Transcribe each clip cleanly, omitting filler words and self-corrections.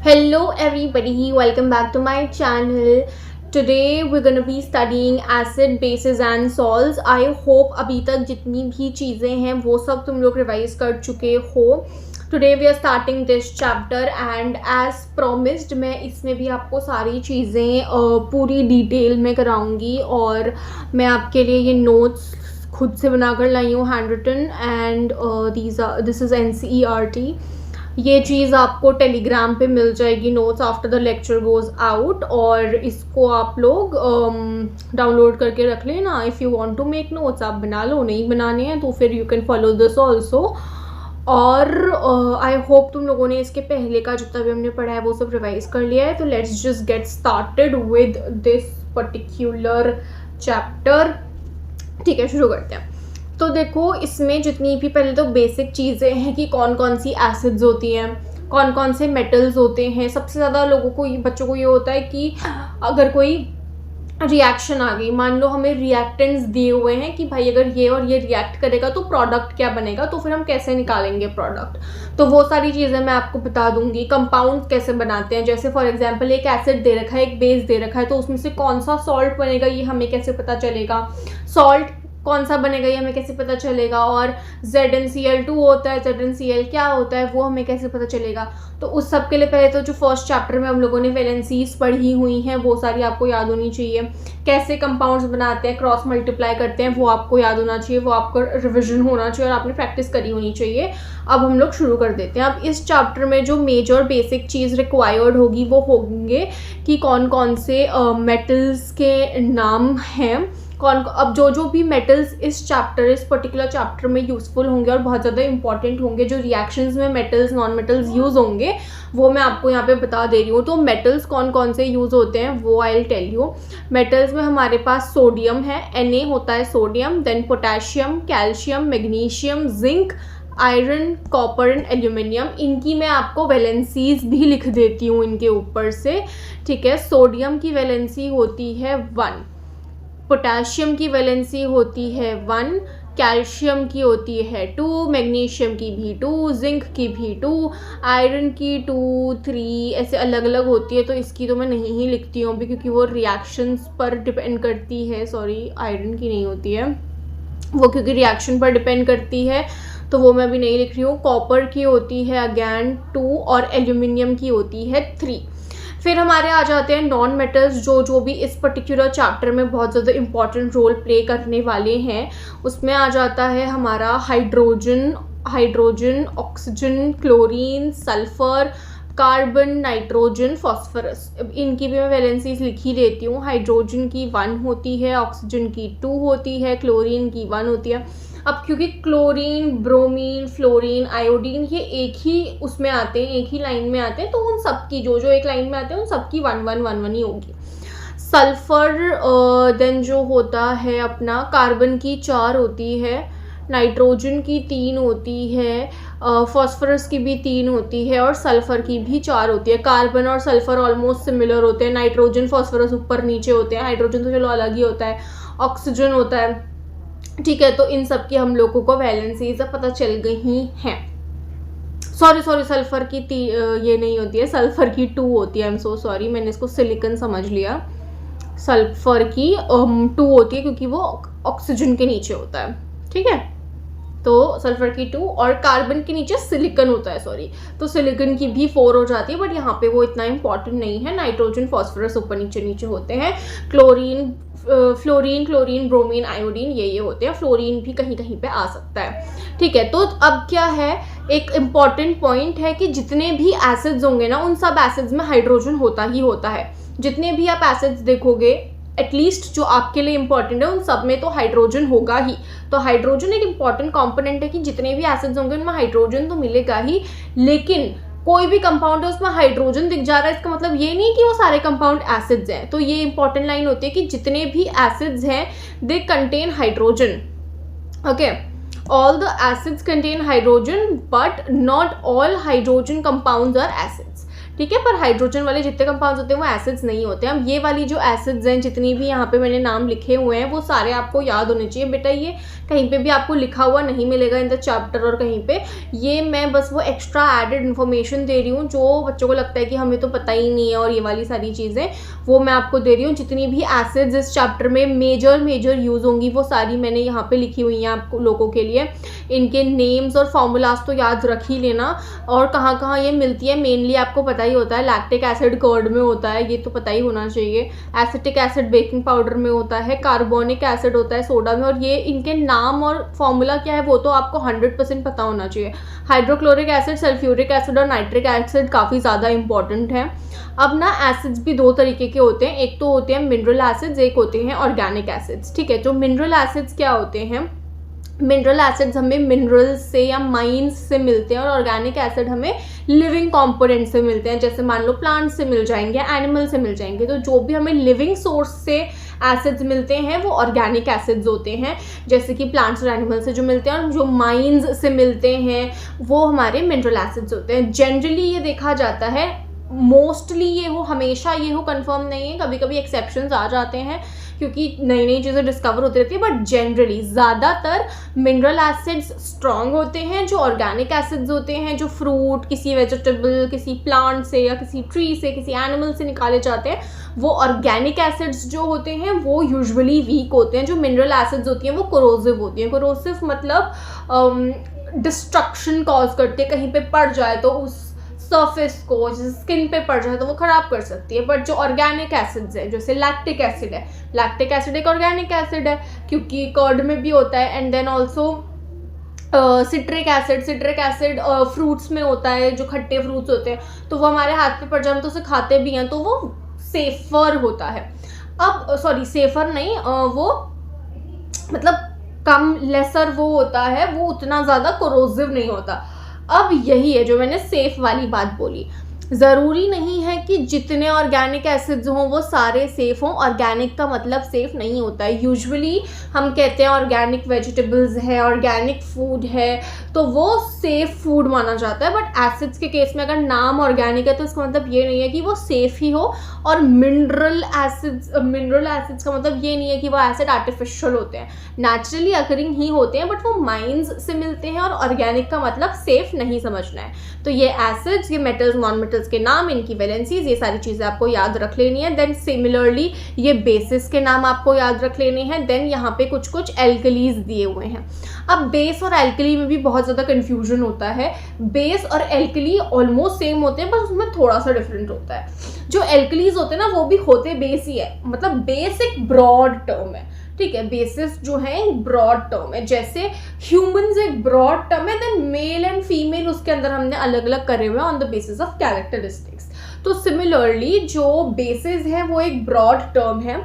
Hello everybody, welcome back to my channel. Today we're going to be studying acid, bases and salts. I hope अभी तक जितनी भी चीज़ें हैं वो सब तुम लोग रिवाइज कर चुके हो. Today we are starting this chapter and as promised मैं इसमें भी आपको सारी चीज़ें पूरी डिटेल में कराऊंगी और मैं आपके लिए ये नोट्स खुद से बनाकर लाई हूँ hand written and this is NCERT. ये चीज़ आपको टेलीग्राम पे मिल जाएगी notes after the lecture goes out और इसको आप लोग डाउनलोड करके रख लेना. If you want to make notes आप बना लो, नहीं बनाने हैं तो फिर you can follow this also. और आई होप तुम लोगों ने इसके पहले का जितना भी हमने पढ़ा है वो सब रिवाइज कर लिया है. तो let's just get started with this particular chapter. ठीक है, शुरू करते हैं. तो देखो इसमें जितनी भी पहले तो बेसिक चीज़ें हैं कि कौन कौन सी एसिड्स होती हैं, कौन कौन से मेटल्स होते हैं. सबसे ज़्यादा लोगों को बच्चों को ये होता है कि अगर कोई रिएक्शन आ गई, मान लो हमें रिएक्टेंट्स दिए हुए हैं कि भाई अगर ये और ये रिएक्ट करेगा तो प्रोडक्ट क्या बनेगा, तो फिर हम कैसे निकालेंगे प्रोडक्ट. तो वो सारी चीज़ें मैं आपको बता दूंगी. कंपाउंड कैसे बनाते हैं, जैसे फॉर एग्जांपल एक एसिड दे रखा है, एक बेस दे रखा है, तो उसमें से कौन सा सॉल्ट बनेगा ये हमें कैसे पता चलेगा. सॉल्ट कौन सा बनेगा ये हमें कैसे पता चलेगा. और ZnCl2 होता है, ZnCl क्या होता है वो हमें कैसे पता चलेगा. तो उस सब के लिए पहले तो जो फर्स्ट चैप्टर में हम लोगों ने वैलेंसीज पढ़ी हुई हैं वो सारी आपको याद होनी चाहिए. कैसे कंपाउंड्स बनाते हैं, क्रॉस मल्टीप्लाई करते हैं, वो आपको याद होना चाहिए, वो आपको रिविजन होना चाहिए और आपने प्रैक्टिस करी होनी चाहिए. अब हम लोग शुरू कर देते हैं. अब इस चैप्टर में जो मेजर बेसिक चीज़ रिक्वायर्ड होगी वो होंगे कि कौन कौन से मेटल्स के नाम हैं. अब जो भी मेटल्स इस पर्टिकुलर चैप्टर में यूज़फुल होंगे और बहुत ज़्यादा इंपॉर्टेंट होंगे, जो रिएक्शंस में मेटल्स नॉन मेटल्स यूज़ होंगे वो मैं आपको यहाँ पे बता दे रही हूँ. तो मेटल्स कौन कौन से यूज़ होते हैं वो I will tell you. Metals में हमारे पास सोडियम है, Na होता है sodium, then potassium, calcium, magnesium, zinc, iron, copper and aluminium. इनकी मैं आपको वैलेंसीज भी लिख देती हूँ इनके ऊपर से. ठीक है, सोडियम की वैलेंसी होती है 1, पोटेशियम की वैलेंसी होती है 1, कैल्शियम की होती है 2, मैग्नीशियम की भी 2, जिंक की भी 2, आयरन की 2, 3 ऐसे अलग अलग होती है. तो इसकी तो मैं नहीं ही लिखती हूँ अभी क्योंकि वो रिएक्शंस पर डिपेंड करती है. सॉरी, आयरन की नहीं होती है वो क्योंकि रिएक्शन पर डिपेंड करती है, तो वो मैं अभी नहीं लिख रही हूँ. कॉपर की होती है अगैन 2 और एल्यूमिनियम की होती है 3. फिर हमारे आ जाते हैं नॉन मेटल्स जो भी इस पर्टिकुलर चैप्टर में बहुत ज़्यादा इंपॉर्टेंट रोल प्ले करने वाले हैं. उसमें आ जाता है हमारा hydrogen, oxygen, chlorine, sulphur, carbon, nitrogen, phosphorus. इनकी भी मैं वैलेंसीज लिख ही देती हूँ. हाइड्रोजन की 1 होती है, ऑक्सीजन की 2 होती है, क्लोरीन की 1 होती है. अब क्योंकि क्लोरीन, ब्रोमीन, फ्लोरीन, आयोडीन ये एक ही उसमें आते हैं, एक ही लाइन में आते हैं, तो उन सब की जो एक लाइन में आते हैं उन सब की 1 ही होगी. सल्फर देन जो होता है अपना, कार्बन की 4 होती है, नाइट्रोजन की 3 होती है, फॉस्फोरस की भी 3 होती है और सल्फ़र की भी 4 होती है. कार्बन और सल्फ़र ऑलमोस्ट सिमिलर होते हैं. नाइट्रोजन फॉस्फोरस ऊपर नीचे होते हैं, हाइड्रोजन तो चलो अलग ही होता है, ऑक्सीजन होता है. ठीक है, तो इन सब की हम लोगों को वैलेंसीज पता चल गई हैं. सॉरी सल्फ़र की ये नहीं होती है, सल्फ़र की 2 होती है. आई एम सो सॉरी, मैंने इसको सिलिकॉन समझ लिया. सल्फ़र की 2 होती है क्योंकि वो ऑक्सीजन के नीचे होता है. ठीक है, तो सल्फर की 2 और कार्बन के नीचे सिलिकॉन होता है. सॉरी, तो सिलिकॉन की भी 4 हो जाती है, बट यहाँ पे वो इतना इंपॉर्टेंट नहीं है. नाइट्रोजन, फॉस्फोरस ऊपर नीचे होते हैं. फ्लोरीन, क्लोरीन, ब्रोमीन, आयोडीन ये होते हैं. फ्लोरीन भी कहीं कहीं पे आ सकता है. ठीक है, तो अब क्या है, एक इम्पॉर्टेंट पॉइंट है कि जितने भी एसिड्स होंगे ना उन सब एसिड्स में हाइड्रोजन होता ही होता है. जितने भी आप एसिड्स देखोगे एटलीस्ट जो आपके लिए इंपॉर्टेंट है उन सब में तो हाइड्रोजन होगा ही. तो हाइड्रोजन एक इंपॉर्टेंट कंपोनेंट है कि जितने भी एसिड्स होंगे उनमें हाइड्रोजन तो मिलेगा ही. लेकिन कोई भी कंपाउंड है उसमें हाइड्रोजन दिख जा रहा है, इसका मतलब ये नहीं कि वो सारे कंपाउंड एसिड्स हैं. तो ये इंपॉर्टेंट लाइन होती है कि जितने भी एसिड्स हैं they contain hydrogen. Okay, all the acids contain hydrogen but not all hydrogen compounds are acids. ठीक है। पर हाइड्रोजन वाले जितने कंपाउंड्स होते हैं वो एसिड्स नहीं होते हैं। अब ये वाली जो एसिड्स हैं, जितनी भी यहाँ पे मैंने नाम लिखे हुए हैं, वो सारे आपको याद होने चाहिए बेटा। ये कहीं पे भी आपको लिखा हुआ नहीं मिलेगा इन द चैप्टर और कहीं पे। ये मैं बस वो एक्स्ट्रा एडेड इन्फॉर्मेशन दे रही हूँ जो बच्चों को लगता है कि हमें तो पता ही नहीं है, और ये वाली सारी चीज़ें वो मैं आपको दे रही हूँ। जितनी भी एसिड्स इस चैप्टर में मेजर यूज़ होंगी वो सारी मैंने यहाँ पे लिखी हुई हैं आपको लोगों के लिए। इनके नेम्स और फॉर्मूलाज तो याद रख ही लेना, और कहाँ कहाँ ये मिलती है मेनली आपको पता ही होता है। लैक्टिक एसिड कर्ड में होता है, ये तो पता ही होना चाहिए। एसिटिक एसिड बेकिंग पाउडर में होता है, कार्बोनिक एसिड होता है सोडा में, और ये इनके नाम और फॉर्मूला क्या है वो तो आपको 100% पता होना चाहिए। हाइड्रोक्लोरिक एसिड, सल्फ्यूरिक एसिड और नाइट्रिक एसिड काफ़ी ज़्यादा इंपॉर्टेंट है। अब ना एसिड्स भी दो तरीके के होते हैं, एक तो होते हैं मिनरल एसिड्स, एक होते हैं ऑर्गेनिक एसिड्स। ठीक है, तो मिनरल एसिड्स क्या होते हैं? मिनरल एसिड्स हमें मिनरल्स से या माइंस से मिलते हैं, और ऑर्गेनिक एसिड हमें लिविंग कंपोनेंट से मिलते हैं। जैसे मान लो प्लांट से मिल जाएंगे, एनिमल से मिल जाएंगे। तो जो भी हमें लिविंग सोर्स से एसिड्स मिलते हैं वो ऑर्गेनिक एसिड्स होते हैं, जैसे कि प्लांट्स और एनिमल से जो मिलते हैं। और जो माइंस से मिलते हैं वो हमारे मिनरल एसिड्स होते हैं। जनरली ये देखा जाता है, मोस्टली ये हो, हमेशा ये हो कंफर्म नहीं है, कभी कभी एक्सेप्शंस आ जाते हैं क्योंकि नई नई चीज़ें डिस्कवर होती रहती है। बट जनरली ज़्यादातर मिनरल एसिड्स स्ट्रॉन्ग होते हैं। जो ऑर्गेनिक एसिड्स होते हैं, जो फ्रूट, किसी वेजिटेबल, किसी प्लांट से या किसी ट्री से, किसी एनिमल से निकाले जाते हैं, वो ऑर्गेनिक एसिड्स जो होते हैं वो यूजुअली वीक होते हैं। जो मिनरल एसिड्स होती हैं वो कोरोसिव होती हैं। कोरोसिव मतलब डिस्ट्रक्शन कॉज करती है, कहीं पे पड़ जाए तो उस सरफेस को, जैसे स्किन पे पड़ जाए तो वो ख़राब कर सकती है। बट जो ऑर्गेनिक एसिड्स है, जैसे लैक्टिक एसिड है, लैक्टिक एसिड एक ऑर्गेनिक एसिड है क्योंकि कर्ड में भी होता है। And then also citric acid fruits में होता है, जो खट्टे फ्रूट्स होते हैं तो वो हमारे हाथ पे पड़ जाए तो उसे खाते भी हैं तो वो सेफर होता है। अब सॉरी सेफर नहीं, वो मतलब कम लेसर वो होता है, वो उतना ज़्यादा कोरोसिव नहीं होता। अब यही है जो मैंने सेफ वाली बात बोली। ज़रूरी नहीं है कि जितने ऑर्गेनिक एसिड्स हों वो सारे सेफ हों। ऑर्गेनिक का मतलब सेफ नहीं होता है। यूजुअली हम कहते हैं ऑर्गेनिक वेजिटेबल्स है, ऑर्गेनिक फूड है, तो वो सेफ फूड माना जाता है। बट एसिड्स के केस में अगर नाम ऑर्गेनिक है तो इसका मतलब ये नहीं है कि वो सेफ ही हो। और मिनरल एसिड्स का मतलब ये नहीं है कि वो एसिड आर्टिफिशियल होते हैं, नेचुरली अकरिंग ही होते हैं, बट वो माइंस से मिलते हैं। और ऑर्गेनिक का मतलब सेफ नहीं समझना है। तो ये एसिड्स, ये मेटल्स, नॉन मेटल्स के नाम, इनकी वैलेंसीज, ये सारी चीज़ें आपको याद रख लेनी है। देन सिमिलरली ये बेसिस के नाम आपको याद रख लेने हैं। देन यहाँ पे कुछ कुछ एल्कलीज दिए हुए हैं। अब बेस और एल्कली में भी बहुत ज़्यादा कन्फ्यूजन होता है। बेस और एल्कली ऑलमोस्ट सेम होते हैं, बस उसमें थोड़ा सा डिफरेंट होता है। जो एल्कलीज होते हैं ना वो भी होते बेस ही है, मतलब बेस एक ब्रॉड टर्म है। ठीक है, बेसिस जो है एक ब्रॉड टर्म है। जैसे ह्यूमंस एक ब्रॉड टर्म है, देन मेल एंड फीमेल उसके अंदर हमने अलग अलग करे हुए हैं on the basis of characteristics. तो सिमिलरली जो बेसिस है वो एक ब्रॉड टर्म है।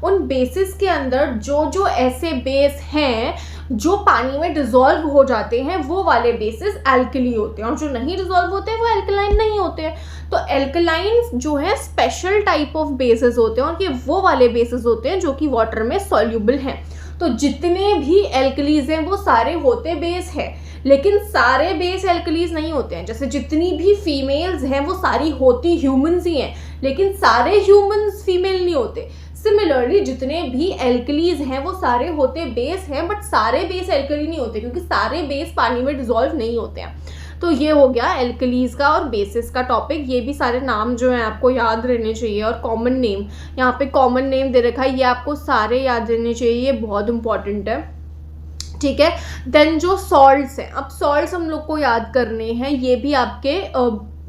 उन बेसिस के अंदर जो जो ऐसे बेस हैं जो पानी में डिजोल्व हो जाते हैं वो वाले बेसिस एल्कली होते हैं, और जो नहीं डिजोल्व होते हैं वो एल्कलाइन नहीं होते हैं। तो एल्कलाइंस जो है स्पेशल टाइप ऑफ बेसिस होते हैं, और ये वो वाले बेसिस होते हैं जो कि वाटर में सॉल्यूबल हैं। तो जितने भी एल्कलीज हैं वो सारे होते बेस हैं, लेकिन सारे बेस एल्कलीज नहीं होते हैं। जैसे जितनी भी फीमेल्स हैं वो सारी होती ह्यूमंस ही हैं, लेकिन सारे ह्यूमंस फीमेल नहीं होते। सिमिलरली जितने भी एल्कलीज हैं वो सारे होते बेस हैं, बट सारे बेस एल्कली नहीं होते क्योंकि सारे बेस पानी में डिजोल्व नहीं होते हैं। तो ये हो गया एल्कलीज का और बेसिस का टॉपिक। ये भी सारे नाम जो हैं आपको याद रहने चाहिए। और कॉमन नेम, यहाँ पे कॉमन नेम दे रखा है, ये आपको सारे याद रहने चाहिए, ये बहुत इंपॉर्टेंट है। ठीक है, देन जो सॉल्ट्स हैं, अब सॉल्ट्स हम लोग को याद करने हैं, ये भी आपके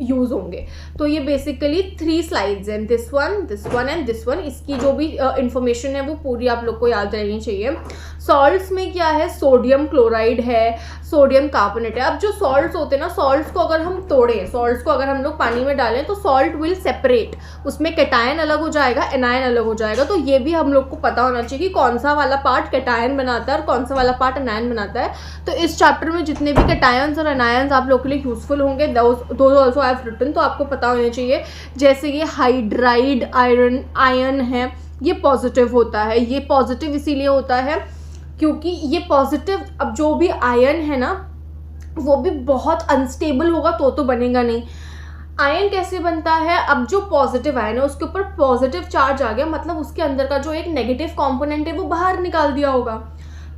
यूज होंगे। तो ये बेसिकली 3 स्लाइड्स हैं, this one and this one. इसकी जो भी इंफॉर्मेशन है वो पूरी आप लोग को याद रहनी चाहिए। सॉल्ट्स में क्या है, सोडियम क्लोराइड है, सोडियम कार्बोनेट है। अब जो सॉल्ट्स होते हैं ना, सॉल्ट्स को अगर हम तोड़ें, सॉल्ट्स को अगर हम लोग पानी में डालें तो सॉल्ट विल सेपरेट, उसमें कैटायन अलग हो जाएगा, एनायन अलग हो जाएगा। तो ये भी हम लोग को पता होना चाहिए कि कौन सा वाला पार्ट कैटायन बनाता है और कौन सा वाला पार्ट एनायन बनाता है। तो इस चैप्टर में जितने भी कैटायंस और एनायंस आप लोग के लिए यूजफुल होंगे, those also I have written, तो आपको पता होना चाहिए। जैसे ये हाइड्राइड आयन है, ये पॉजिटिव होता है। ये पॉजिटिव इसीलिए होता है क्योंकि ये पॉजिटिव, अब जो भी आयन है ना वो भी बहुत अनस्टेबल होगा तो बनेगा नहीं। आयन कैसे बनता है, अब जो पॉजिटिव आयन है उसके ऊपर पॉजिटिव चार्ज आ गया, मतलब उसके अंदर का जो एक नेगेटिव कंपोनेंट है वो बाहर निकाल दिया होगा।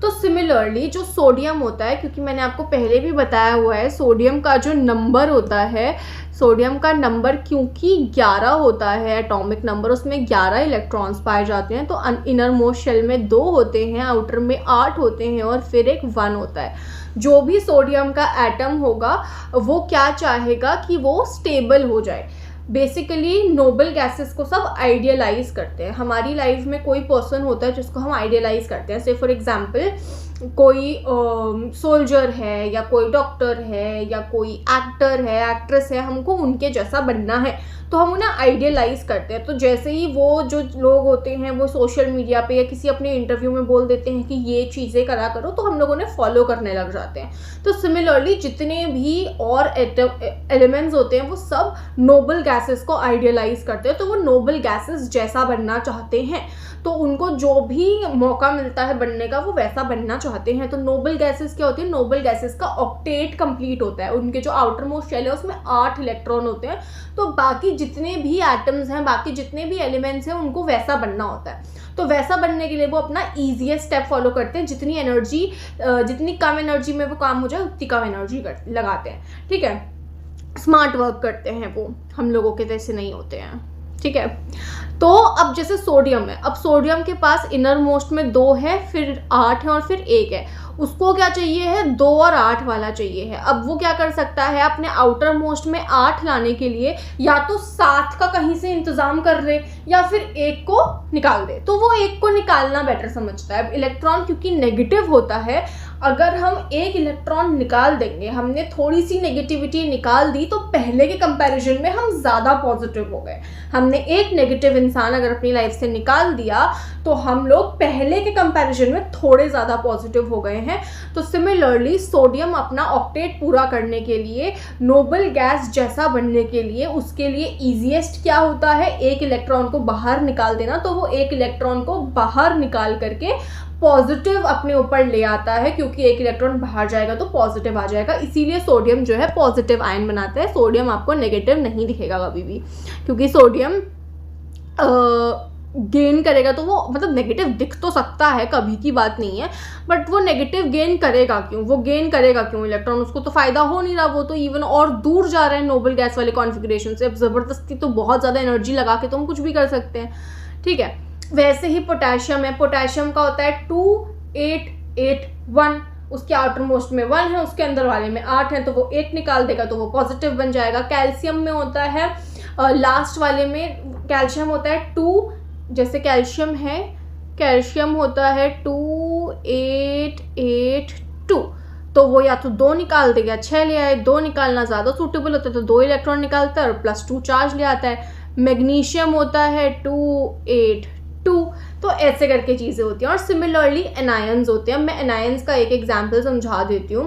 तो सिमिलरली जो सोडियम होता है, क्योंकि मैंने आपको पहले भी बताया हुआ है, सोडियम का जो नंबर होता है, सोडियम का नंबर क्योंकि 11 होता है एटॉमिक नंबर, उसमें 11 इलेक्ट्रॉन्स पाए जाते हैं। तो इनर मोस्ट शेल में 2 होते हैं, आउटर में 8 होते हैं और फिर एक 1 होता है। जो भी सोडियम का एटम होगा वो क्या चाहेगा कि वो स्टेबल हो जाए। बेसिकली नोबल गैसेस को सब आइडियलाइज करते हैं। हमारी लाइफ में कोई पर्सन होता है जिसको हम आइडियलाइज करते हैं। से फॉर एग्जांपल कोई सोल्जर है या कोई डॉक्टर है या कोई एक्टर है, एक्ट्रेस है, हमको उनके जैसा बनना है तो हम उन्हें आइडियलाइज करते हैं। तो जैसे ही वो जो लोग होते हैं वो सोशल मीडिया पे या किसी अपने इंटरव्यू में बोल देते हैं कि ये चीज़ें करा करो, तो हम लोग उन्हें फॉलो करने लग जाते हैं। तो सिमिलरली जितने भी और एलिमेंट्स होते हैं वो सब नोबल गैसेस को आइडियलाइज करते हैं। तो वो नोबल गैसेस जैसा बनना चाहते हैं, तो उनको जो भी मौका मिलता है बनने का वो वैसा बनना चाहते हैं। तो नोबल गैसेस क्या होती है, नोबल गैसेस का ऑक्टेट कंप्लीट होता है। उनके जो आउटर मोस्ट शेल है उसमें 8 इलेक्ट्रॉन होते हैं। तो बाकी जितने भी एटम्स हैं, बाकी जितने भी एलिमेंट्स हैं, उनको वैसा बनना होता है। तो वैसा बनने के लिए वो अपना ईजीएस्ट स्टेप फॉलो करते हैं। जितनी कम एनर्जी में वो काम हो जाए उतनी कम एनर्जी लगाते हैं। ठीक है, स्मार्ट वर्क करते हैं वो, हम लोगों के जैसे नहीं होते हैं। ठीक है, तो अब जैसे सोडियम है, अब सोडियम के पास इनर मोस्ट में 2 है, फिर 8 है और फिर 1 है। उसको क्या चाहिए है, 2 और 8 वाला चाहिए है। अब वो क्या कर सकता है, अपने आउटर मोस्ट में 8 लाने के लिए या तो 7 का कहीं से इंतजाम कर ले या फिर 1 को निकाल दे। तो वो 1 को निकालना बेटर समझता है। इलेक्ट्रॉन क्योंकि नेगेटिव होता है, अगर हम 1 इलेक्ट्रॉन निकाल देंगे, हमने थोड़ी सी नेगेटिविटी निकाल दी, तो पहले के कंपैरिजन में हम ज़्यादा पॉजिटिव हो गए। हमने एक नेगेटिव इंसान अगर अपनी लाइफ से निकाल दिया तो हम लोग पहले के कंपैरिजन में थोड़े ज़्यादा पॉजिटिव हो गए हैं। तो सिमिलरली सोडियम अपना ऑक्टेट पूरा करने के लिए, नोबल गैस जैसा बनने के लिए, उसके लिए ईजीएस्ट क्या होता है, 1 इलेक्ट्रॉन को बाहर निकाल देना। तो वो 1 इलेक्ट्रॉन को बाहर निकाल करके पॉजिटिव अपने ऊपर ले आता है, क्योंकि 1 इलेक्ट्रॉन बाहर जाएगा तो पॉजिटिव आ जाएगा। इसीलिए सोडियम जो है पॉजिटिव आयन बनाता है। सोडियम आपको नेगेटिव नहीं दिखेगा कभी भी, क्योंकि सोडियम गेन करेगा तो वो, मतलब नेगेटिव दिख तो सकता है, कभी की बात नहीं है, बट वो नेगेटिव गेन करेगा क्यों, वो गेन करेगा क्यों इलेक्ट्रॉन, उसको तो फायदा हो नहीं रहा। वो तो इवन और दूर जा रहे हैं नोबल गैस वाले कॉन्फ़िगरेशन से। अब ज़बरदस्ती तो बहुत ज़्यादा एनर्जी लगा के तो हम कुछ भी कर सकते हैं। ठीक है, वैसे ही पोटेशियम है, पोटेशियम का होता है 2881, उसके आउटर मोस्ट में 1 है, उसके अंदर वाले में 8 है, तो वो 1 निकाल देगा तो वो पॉजिटिव बन जाएगा। कैल्शियम में होता है लास्ट वाले में कैल्शियम होता है 2, जैसे कैल्शियम है, कैल्शियम होता है 2882, तो वो या तो 2 निकाल देगा, 6 ले आए। 2 निकालना ज़्यादा सूटेबल होता है तो 2 इलेक्ट्रॉन निकालता है और +2 चार्ज ले आता है। मैग्नीशियम होता है 282, तो ऐसे करके चीज़ें होती हैं। और सिमिलरली एनायंस होते हैं। मैं एनायंस का एक एग्जाम्पल समझा देती हूँ।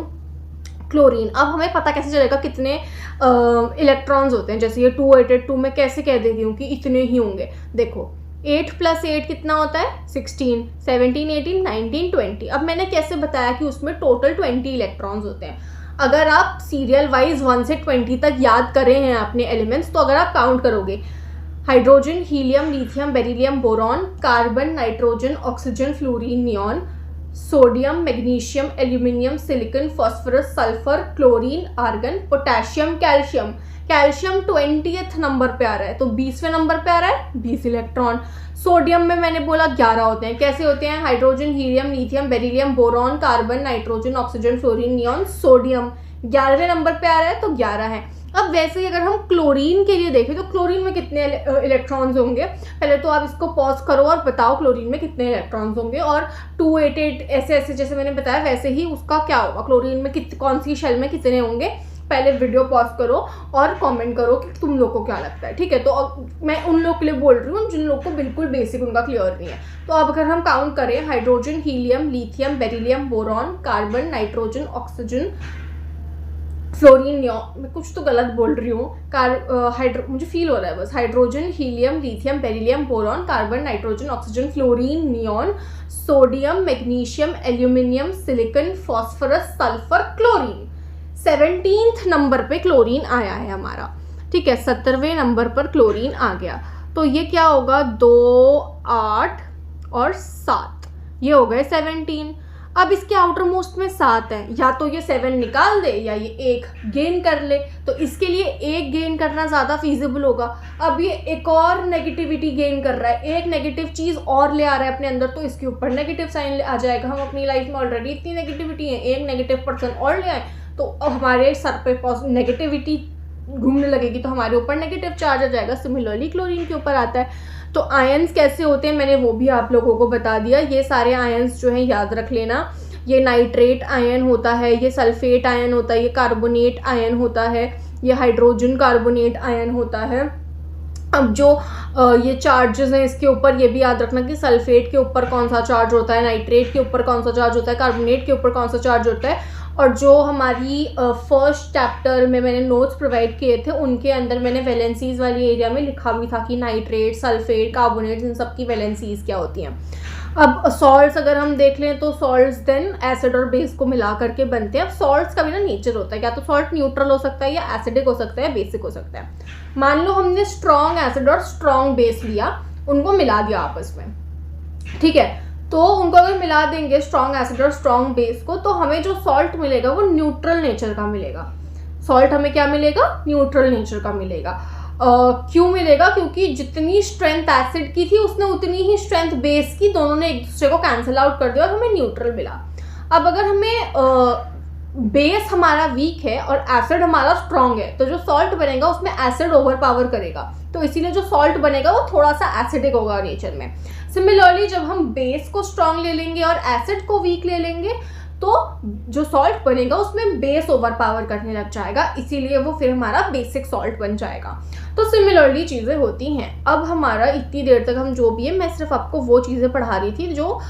क्लोरीन, अब हमें पता कैसे चलेगा कितने इलेक्ट्रॉन्स होते हैं। जैसे ये 282 में कैसे कह देती हूँ कि इतने ही होंगे। देखो 8 + 8 कितना होता है, 16, 17, 18, 19, 20। अब मैंने कैसे बताया कि उसमें टोटल 20 इलेक्ट्रॉन्स होते हैं। अगर आप सीरियल वाइज 1 से 20 तक याद करे हैं अपने एलिमेंट्स, तो अगर आप काउंट करोगे, hydrogen, helium, lithium, beryllium, boron, carbon, nitrogen, oxygen, fluorine, neon, sodium, magnesium, aluminium, silicon, phosphorus, sulphur, chlorine, argon, potassium, calcium. Calcium 20th number पे आ रहा है, तो 20वें नंबर पे आ रहा है, 20 इलेक्ट्रॉन। सोडियम में मैंने बोला 11 होते हैं। कैसे होते हैं, hydrogen, helium, lithium, beryllium, boron, carbon, nitrogen, oxygen, fluorine, neon, sodium 11वें नंबर पे आ रहा है, तो 11 है। अब वैसे ही अगर हम क्लोरीन के लिए देखें तो क्लोरीन में कितने इलेक्ट्रॉन्स होंगे, पहले तो आप इसको पॉज करो और बताओ क्लोरीन में कितने इलेक्ट्रॉन्स होंगे। और 288 ऐसे ऐसे जैसे मैंने बताया वैसे ही उसका क्या होगा, क्लोरीन में कौन सी शेल में कितने होंगे। पहले वीडियो पॉज करो और कमेंट करो कि तुम लोग को क्या लगता है। ठीक है, तो मैं उन लोग के लिए बोल रही हूँ जिन लोग को बिल्कुल बेसिक उनका क्लियर नहीं है। तो अब अगर हम काउंट करें, hydrogen, helium, lithium, beryllium, boron, carbon, nitrogen, oxygen, fluorine, neon, मैं कुछ तो गलत बोल रही हूँ, मुझे फील हो रहा है बस। Hydrogen, helium, lithium, beryllium, boron, carbon, nitrogen, oxygen, fluorine, neon, sodium, magnesium, aluminium, silicon, phosphorus, sulphur, chlorine. 17th number पे क्लोरीन आया है हमारा। ठीक है, 70वें नंबर पर क्लोरीन आ गया। तो ये क्या होगा, 2, 8 और 7, ये हो गए 17। अब इसके आउटर मोस्ट में 7 है, या तो ये 7 निकाल दे या ये 1 गेन कर ले। तो इसके लिए 1 गेन करना ज़्यादा फीजिबल होगा। अब ये एक और नेगेटिविटी गेन कर रहा है, एक नेगेटिव चीज़ और ले आ रहा है अपने अंदर, तो इसके ऊपर नेगेटिव साइन आ जाएगा। हम अपनी लाइफ में ऑलरेडी इतनी नेगेटिविटी है, एक नेगेटिव पर्सन और ले आए तो हमारे सर पे नेगेटिविटी घूमने लगेगी, तो हमारे ऊपर नेगेटिव चार्ज आ जाएगा। सिमिलरली क्लोरीन के ऊपर आता है। तो आयंस कैसे होते हैं मैंने वो भी आप लोगों को बता दिया। ये सारे आयंस जो हैं याद रख लेना। ये नाइट्रेट आयन होता है, ये सल्फेट आयन होता है, ये कार्बोनेट आयन होता है, ये हाइड्रोजन कार्बोनेट आयन होता है। अब जो ये चार्जेस हैं इसके ऊपर ये भी याद रखना कि सल्फेट के ऊपर कौन सा चार्ज होता है, नाइट्रेट के ऊपर कौन सा चार्ज होता है, कार्बोनेट के ऊपर कौन सा चार्ज होता है। और जो हमारी फर्स्ट चैप्टर में मैंने नोट्स प्रोवाइड किए थे उनके अंदर मैंने वैलेंसीज वाली एरिया में लिखा भी था कि नाइट्रेट, सल्फेट, कार्बोनेट्स, इन सब की वैलेंसीज क्या होती हैं। अब सॉल्ट्स अगर हम देख लें तो सॉल्ट्स देन एसिड और बेस को मिला करके बनते हैं। अब सॉल्ट्स का भी ना नेचर होता है, या तो सॉल्ट न्यूट्रल हो सकता है, या एसिडिक हो सकता है, बेसिक हो सकता है। मान लो हमने स्ट्रॉन्ग एसिड और स्ट्रॉन्ग बेस लिया, उनको मिला दिया आपस में, ठीक है, तो उनको अगर मिला देंगे स्ट्रॉन्ग एसिड और स्ट्रॉन्ग बेस को, तो हमें जो सॉल्ट मिलेगा वो न्यूट्रल नेचर का मिलेगा। सॉल्ट हमें क्या मिलेगा, न्यूट्रल नेचर का मिलेगा। क्यों मिलेगा, क्योंकि जितनी स्ट्रेंथ एसिड की थी उसने उतनी ही स्ट्रेंथ बेस की, दोनों ने एक दूसरे को कैंसिल आउट कर दिया और हमें न्यूट्रल मिला। अब अगर हमें बेस हमारा वीक है और एसिड हमारा स्ट्रॉन्ग है, तो जो सॉल्ट बनेगा उसमें एसिड ओवर पावर करेगा, तो इसीलिए जो सॉल्ट बनेगा वो थोड़ा सा एसिडिक होगा नेचर में। सिमिलरली जब हम बेस को स्ट्रॉन्ग ले लेंगे और एसिड को वीक ले लेंगे, तो जो सॉल्ट बनेगा उसमें बेस ओवर पावर करने लग जाएगा, इसीलिए वो फिर हमारा बेसिक सॉल्ट बन जाएगा। तो सिमिलरली चीज़ें होती हैं। अब हमारा इतनी देर तक हम जो भी है, मैं सिर्फ आपको वो चीज़ें पढ़ा रही थी जो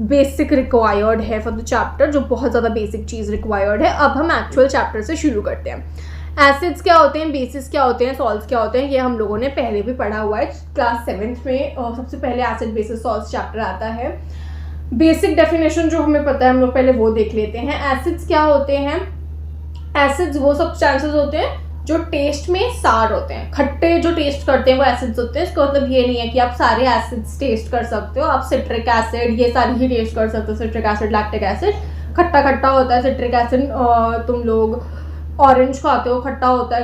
बेसिक रिक्वायर्ड है फॉर द चैप्टर, जो बहुत ज़्यादा बेसिक चीज़ रिक्वायर्ड है। अब हम एक्चुअल चैप्टर से शुरू करते हैं। एसिड्स क्या होते हैं, बेसिस क्या होते हैं, सॉल्ट्स क्या होते हैं, ये हम लोगों ने पहले भी पढ़ा हुआ है। क्लास 7th में सबसे पहले एसिड बेसिस सॉल्ट्स चैप्टर आता है। बेसिक डेफिनेशन जो हमें पता है हम लोग पहले वो देख लेते हैं। एसिड्स क्या होते हैं, एसिड्स वो सब्सटेंसेस होते हैं जो टेस्ट में सार होते हैं, खट्टे जो टेस्ट करते हैं वो एसिड्स होते हैं। इसका मतलब ये नहीं है कि आप सारे एसिड्स टेस्ट कर सकते हो, आप सिट्रिक एसिड ये सारी ही टेस्ट कर सकते हो। सिट्रिक एसिड, लैक्टिक एसिड खट्टा खट्टा होता है। सिट्रिक एसिड तुम लोग ऑरेंज खाते हो, खट्टा होता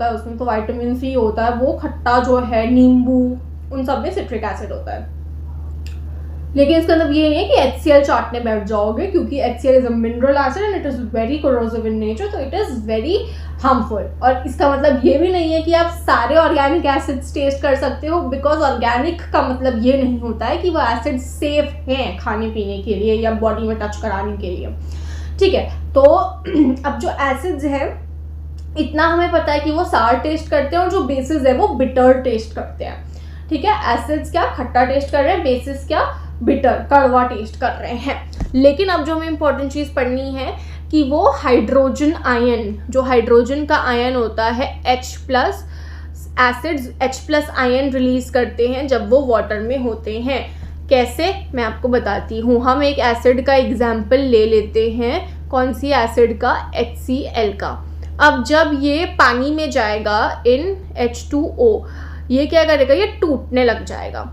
है उसमें तो विटामिन सी होता है, वो खट्टा जो है, नींबू, उन सब में सिट्रिक एसिड होता है। लेकिन इसका मतलब ये नहीं है कि HCl चाटने बैठ जाओगे, क्योंकि HCl is a mineral acid and it is very corrosive in nature, तो इट इज़ वेरी हार्मफुल। और इसका मतलब ये भी नहीं है कि आप सारे ऑर्गेनिक एसिड्स टेस्ट कर सकते हो, बिकॉज ऑर्गेनिक का मतलब ये नहीं होता है कि वो एसिड सेफ हैं खाने पीने के लिए या बॉडी में टच कराने के लिए, ठीक है। तो अब जो एसिड्स हैं इतना हमें पता है कि वो सार टेस्ट करते हैं, और जो बेसिस है वो बिटर टेस्ट करते हैं, ठीक है। एसिड्स क्या खट्टा टेस्ट कर रहे हैं, बेसिस क्या बिटर कड़वा टेस्ट कर रहे हैं। लेकिन अब जो हमें इंपॉर्टेंट चीज़ पढ़नी है कि वो हाइड्रोजन आयन, जो हाइड्रोजन का आयन होता है H+, acids H+ ion release करते हैं जब वो वाटर में होते हैं। कैसे, मैं आपको बताती हूँ। हम एक एसिड का एग्जाम्पल ले लेते हैं, कौन सी एसिड का, HCl का। अब जब ये पानी में जाएगा इन H2O, ये क्या करेगा, ये टूटने लग जाएगा,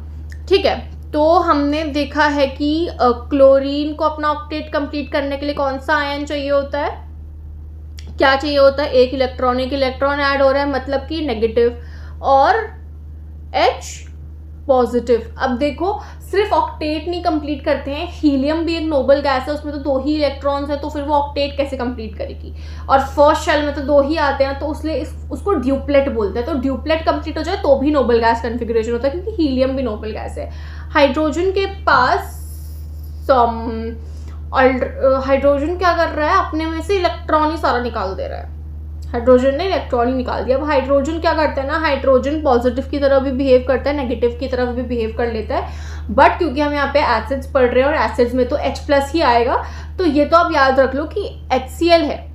ठीक है। तो हमने देखा है कि क्लोरीन को अपना ऑक्टेट कंप्लीट करने के लिए कौन सा आयन चाहिए होता है, क्या चाहिए होता है, एक इलेक्ट्रॉन ऐड हो रहा है, मतलब कि नेगेटिव, और H पॉजिटिव। अब देखो सिर्फ ऑक्टेट नहीं कंप्लीट करते हैं, हीलियम भी एक नोबल गैस है, उसमें तो 2 ही इलेक्ट्रॉन्स है, तो फिर वो ऑक्टेट कैसे कंप्लीट करेगी। और फर्स्ट शेल में तो 2 ही आते हैं, तो इसलिए उसको ड्यूप्लेट बोलते हैं। तो ड्यूप्लेट कंप्लीट हो जाए तो भी नोबल गैस कन्फिग्रेशन होता है, क्योंकि हीलियम भी नोबल गैस है। हाइड्रोजन के पास हाइड्रोजन क्या कर रहा है, अपने में से इलेक्ट्रॉन ही सारा निकाल दे रहा है। हाइड्रोजन ने इलेक्ट्रॉन ही निकाल दिया। अब हाइड्रोजन क्या करता है ना, हाइड्रोजन पॉजिटिव की तरह भी बिहेव करता है, नेगेटिव की तरफ भी बिहेव कर लेता है। बट क्योंकि हम यहाँ पे एसिड्स पढ़ रहे हैं और एसिड्स में तो H+ ही आएगा, तो ये तो आप याद रख लो कि HCl है।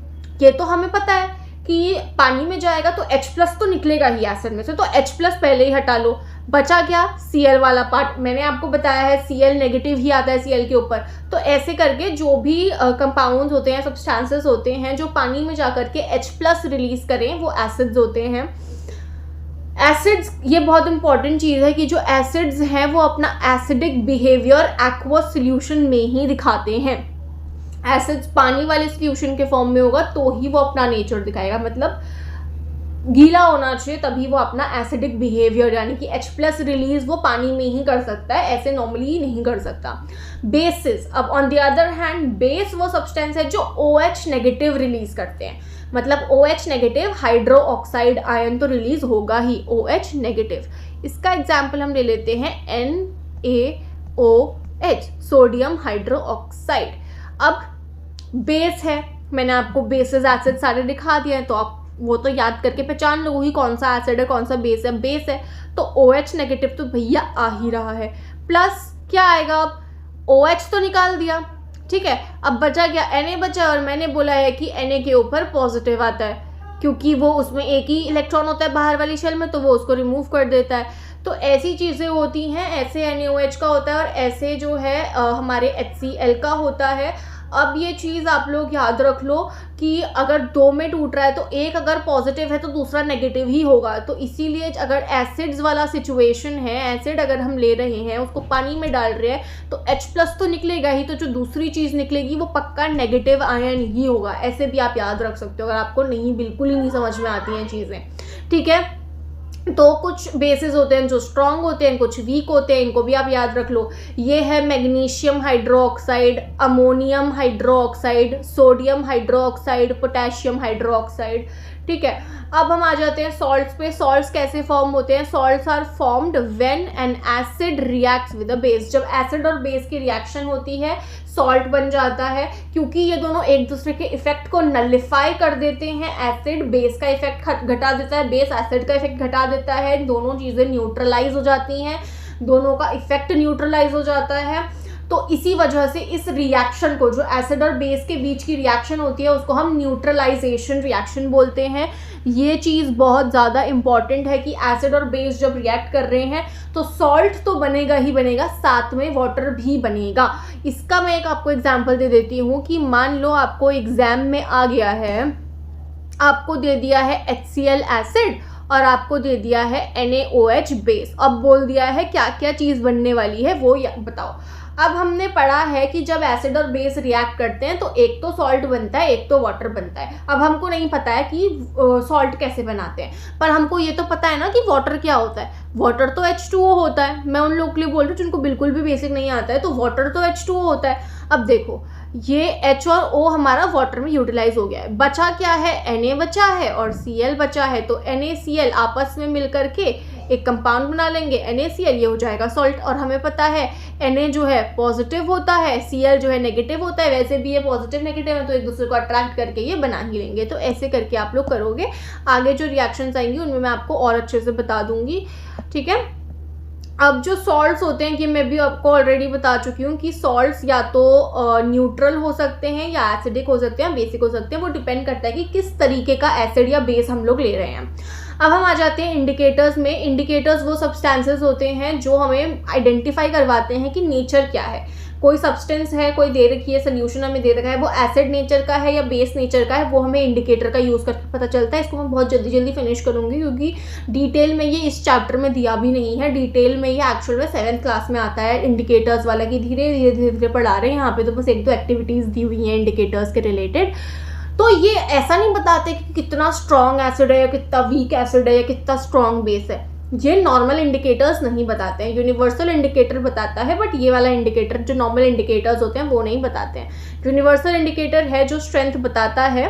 ये तो हमें पता है कि पानी में जाएगा तो H+ तो निकलेगा ही एसिड में से, तो H+ पहले ही हटा लो। बचा क्या, Cl वाला पार्ट। मैंने आपको बताया है Cl नेगेटिव ही आता है Cl के ऊपर। तो ऐसे करके जो भी कंपाउंड्स होते हैं, सब्सटेंसेस होते हैं जो पानी में जा करके H+ रिलीज करें, वो एसिड्स होते हैं। एसिड्स, ये बहुत इंपॉर्टेंट चीज़ है कि जो एसिड्स हैं वो अपना एसिडिक बिहेवियर एक्वस सोल्यूशन में ही दिखाते हैं। एसिड्स पानी वाले सोल्यूशन के फॉर्म में होगा तो ही वो अपना नेचर दिखाएगा, मतलब गीला होना चाहिए तभी वो अपना एसिडिक बिहेवियर यानी कि H+ रिलीज वो पानी में ही कर सकता है, ऐसे नॉर्मली नहीं कर सकता। बेसिस, अब on the other hand base वो सब्सटेंस है जो OH नेगेटिव रिलीज करते हैं, मतलब OH negative hydro oxide ion तो रिलीज होगा ही, OH नेगेटिव। इसका एग्जाम्पल हम ले लेते हैं NaOH, सोडियम हाइड्रो ऑक्साइड। अब बेस है, मैंने आपको बेसिस एसिड सारे दिखा दिया है तो आप वो तो याद करके पहचान लो ही कौन सा एसिड है कौन सा बेस है। बेस है तो OH नेगेटिव तो भैया आ ही रहा है, प्लस क्या आएगा, अब OH तो निकाल दिया, ठीक है, अब बचा क्या, Na बचा, और मैंने बोला है कि Na के ऊपर पॉजिटिव आता है क्योंकि वो उसमें एक ही इलेक्ट्रॉन होता है बाहर वाली शेल में, तो वो उसको रिमूव कर देता है। तो ऐसी चीज़ें होती हैं, ऐसे NaOH का होता है और ऐसे जो है हमारे HCl का होता है। अब ये चीज़ आप लोग याद रख लो कि अगर दो में टूट रहा है तो एक अगर पॉजिटिव है तो दूसरा नेगेटिव ही होगा, तो इसीलिए अगर एसिड्स वाला सिचुएशन है, एसिड अगर हम ले रहे हैं उसको पानी में डाल रहे हैं तो H+ तो निकलेगा ही, तो जो दूसरी चीज़ निकलेगी वो पक्का नेगेटिव आयन ही होगा। ऐसे भी आप याद रख सकते हो अगर आपको बिल्कुल ही नहीं समझ में आती हैं चीज़ें, ठीक है। तो कुछ बेसिस होते हैं जो स्ट्रांग होते हैं, कुछ वीक होते हैं, इनको भी आप याद रख लो। ये है magnesium hydroxide, ammonium hydroxide, sodium hydroxide, potassium hydroxide, ठीक है। अब हम आ जाते हैं सॉल्ट्स पे। सॉल्ट्स कैसे फॉर्म होते हैं, salts are formed when an acid reacts with a base. जब एसिड और बेस की रिएक्शन होती है सॉल्ट बन जाता है, क्योंकि ये दोनों एक दूसरे के इफेक्ट को नलिफाई कर देते हैं। एसिड बेस का इफेक्ट घटा देता है, बेस एसिड का इफेक्ट घटा देता है, दोनों चीज़ें न्यूट्रलाइज हो जाती हैं, दोनों का इफेक्ट न्यूट्रलाइज हो जाता है। तो इसी वजह से इस रिएक्शन को, जो एसिड और बेस के बीच की रिएक्शन होती है, उसको हम न्यूट्रलाइजेशन रिएक्शन बोलते हैं। ये चीज़ बहुत ज़्यादा इम्पॉर्टेंट है कि एसिड और बेस जब रिएक्ट कर रहे हैं तो सॉल्ट तो बनेगा ही बनेगा, साथ में वाटर भी बनेगा। इसका मैं एक आपको एग्जांपल दे देती हूँ कि मान लो आपको एग्जाम में आ गया है, आपको दे दिया है HCl एसिड और आपको दे दिया है NaOH बेस, अब बोल दिया है क्या क्या चीज़ बनने वाली है वो बताओ। अब हमने पढ़ा है कि जब एसिड और बेस रिएक्ट करते हैं तो एक तो सॉल्ट बनता है, एक तो वाटर बनता है। अब हमको नहीं पता है कि सॉल्ट कैसे बनाते हैं, पर हमको ये तो पता है ना कि वाटर क्या होता है। वाटर तो H2O होता है, मैं उन लोगों के लिए बोल रही हूँ जिनको बिल्कुल भी बेसिक नहीं आता है, तो वाटर तो H2O होता है। अब देखो ये H और O हमारा वाटर में यूटिलाइज हो गया है, बचा क्या है, Na बचा है और Cl बचा है, तो NaCl आपस में मिल करके एक कंपाउंड बना लेंगे NaCl, ये हो जाएगा सॉल्ट। और हमें पता है Na जो है पॉजिटिव होता है, Cl जो है नेगेटिव होता है, वैसे भी ये पॉजिटिव नेगेटिव है तो एक दूसरे को अट्रैक्ट करके ये बना ही लेंगे। तो ऐसे करके आप लोग करोगे, आगे जो रिएक्शंस आएंगी उनमें मैं आपको और अच्छे से बता दूंगी, ठीक है। अब जो सॉल्ट्स होते हैं कि मैं भी आपको ऑलरेडी बता चुकी हूँ कि सॉल्ट्स या तो न्यूट्रल हो सकते हैं या एसिडिक हो सकते हैं, बेसिक हो सकते हैं, वो डिपेंड करता है कि किस तरीके का एसिड या बेस हम लोग ले रहे हैं। अब हम आ जाते हैं इंडिकेटर्स में। इंडिकेटर्स वो सब्सटेंसेस होते हैं जो हमें आइडेंटिफाई करवाते हैं कि नेचर क्या है। कोई सब्सटेंस है, कोई दे रखी है, सोल्यूशन हमें दे रखा है, वो एसिड नेचर का है या बेस नेचर का है, वो हमें इंडिकेटर का यूज़ करके पता चलता है। इसको मैं बहुत जल्दी फिनिश करूँगी क्योंकि डिटेल में ये इस चैप्टर में दिया भी नहीं है। डिटेल में ये एक्चुअल में 7th क्लास में आता है इंडिकेटर्स वाला, कि धीरे धीरे पढ़ा रहे हैं। यहाँ पे तो बस 1-2 एक्टिविटीज़ दी हुई हैं इंडिकेटर्स के रिलेटेड। तो ये ऐसा नहीं बताते कि कितना स्ट्रॉन्ग एसिड है या कितना वीक एसिड है या कितना स्ट्रॉन्ग बेस है, ये नॉर्मल इंडिकेटर्स नहीं बताते हैं। यूनिवर्सल इंडिकेटर बताता है, बट ये वाला इंडिकेटर जो नॉर्मल इंडिकेटर्स होते हैं वो नहीं बताते हैं। यूनिवर्सल इंडिकेटर है जो स्ट्रेंथ बताता है,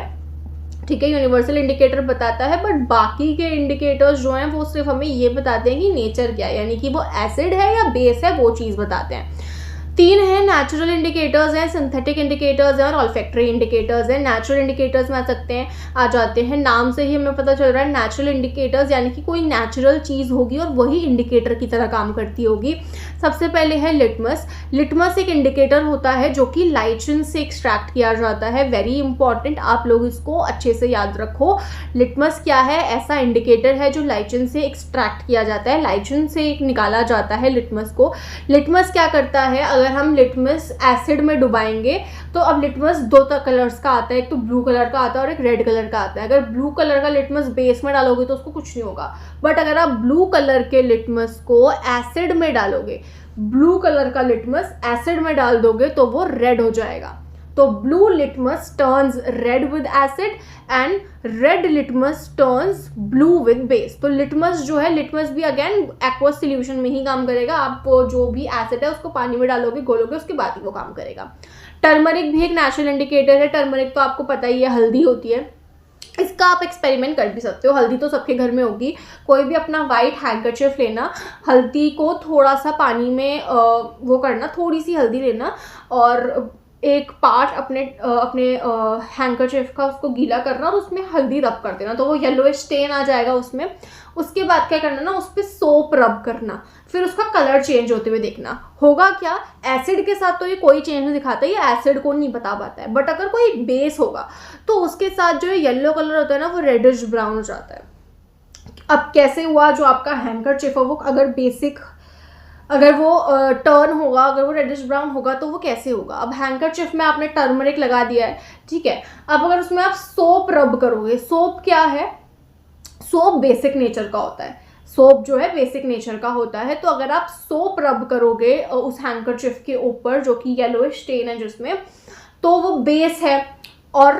ठीक है, यूनिवर्सल इंडिकेटर बताता है, बट बाकी के इंडिकेटर्स जो हैं वो सिर्फ हमें ये बताते हैं कि नेचर क्या है, यानी कि वो एसिड है या बेस है, वो चीज़ बताते हैं। 3 हैं नेचुरल इंडिकेटर्स हैं, सिंथेटिक इंडिकेटर्स हैं और ऑल्फैक्टरी इंडिकेटर्स हैं। नेचुरल इंडिकेटर्स में आ जाते हैं, नाम से ही हमें पता चल रहा है नेचुरल इंडिकेटर्स, यानी कि कोई नेचुरल चीज़ होगी और वही इंडिकेटर की तरह काम करती होगी। सबसे पहले है लिटमस। लिटमस एक इंडिकेटर होता है जो कि लाइचिन से एक्सट्रैक्ट किया जाता है। वेरी इंपॉर्टेंट, आप लोग इसको अच्छे से याद रखो। लिटमस क्या है, ऐसा इंडिकेटर है जो लाइचिन से एक्सट्रैक्ट किया जाता है, लाइचिन से निकाला जाता है लिटमस को। लिटमस क्या करता है, अगर अगर हम लिटमस एसिड में डुबाएंगे तो अब लिटमस दो कलर्स का आता है, एक तो ब्लू कलर का आता है और एक रेड कलर का आता है। अगर ब्लू कलर का लिटमस बेस में डालोगे तो उसको कुछ नहीं होगा, बट अगर आप ब्लू कलर के लिटमस को एसिड में डालोगे, ब्लू कलर का लिटमस एसिड में डाल दोगे तो वो रेड हो जाएगा। तो blue litmus turns read with acid and red litmus turns blue with base. तो लिटमस जो है, लिटमस भी अगेन एक्वस सोल्यूशन में ही काम करेगा। आप जो भी एसिड है उसको पानी में डालोगे, घोलोगे, उसके बाद ही वो काम करेगा। टर्मरिक भी एक नेचुरल इंडिकेटर है। टर्मरिक तो आपको पता ही है, हल्दी होती है। इसका आप एक्सपेरिमेंट कर भी सकते हो। हल्दी तो सबके घर में होगी। कोई भी अपना वाइट हैंकरचिफ लेना, हल्दी को थोड़ा सा पानी में वो करना, थोड़ी सी हल्दी लेना और एक पार्ट अपने हैंकरचिफ का उसको गीला करना और उसमें हल्दी रब कर देना, तो वो येलोइश स्टेन आ जाएगा उसमें। उसके बाद क्या करना ना, उस पर सोप रब करना, फिर उसका कलर चेंज होते हुए देखना। होगा क्या, एसिड के साथ तो ये कोई चेंज नहीं दिखाता, ये एसिड को नहीं बता पाता है, बट अगर कोई बेस होगा तो उसके साथ जो येलो कलर होता है ना, वो रेडिश ब्राउन हो जाता है। अब कैसे हुआ, जो आपका हैंकरचिफ है वो अगर वो टर्न होगा, अगर वो रेडिश ब्राउन होगा तो वो कैसे होगा। अब हैंकरचिफ में आपने टर्मरिक लगा दिया है, ठीक है। अब अगर उसमें आप सोप रब करोगे, सोप क्या है, सोप बेसिक नेचर का होता है। सोप जो है बेसिक नेचर का होता है। तो अगर आप सोप रब करोगे उस हैंकरचिफ के ऊपर जो कि येलोइश स्टेन है जिसमें, तो वो बेस है और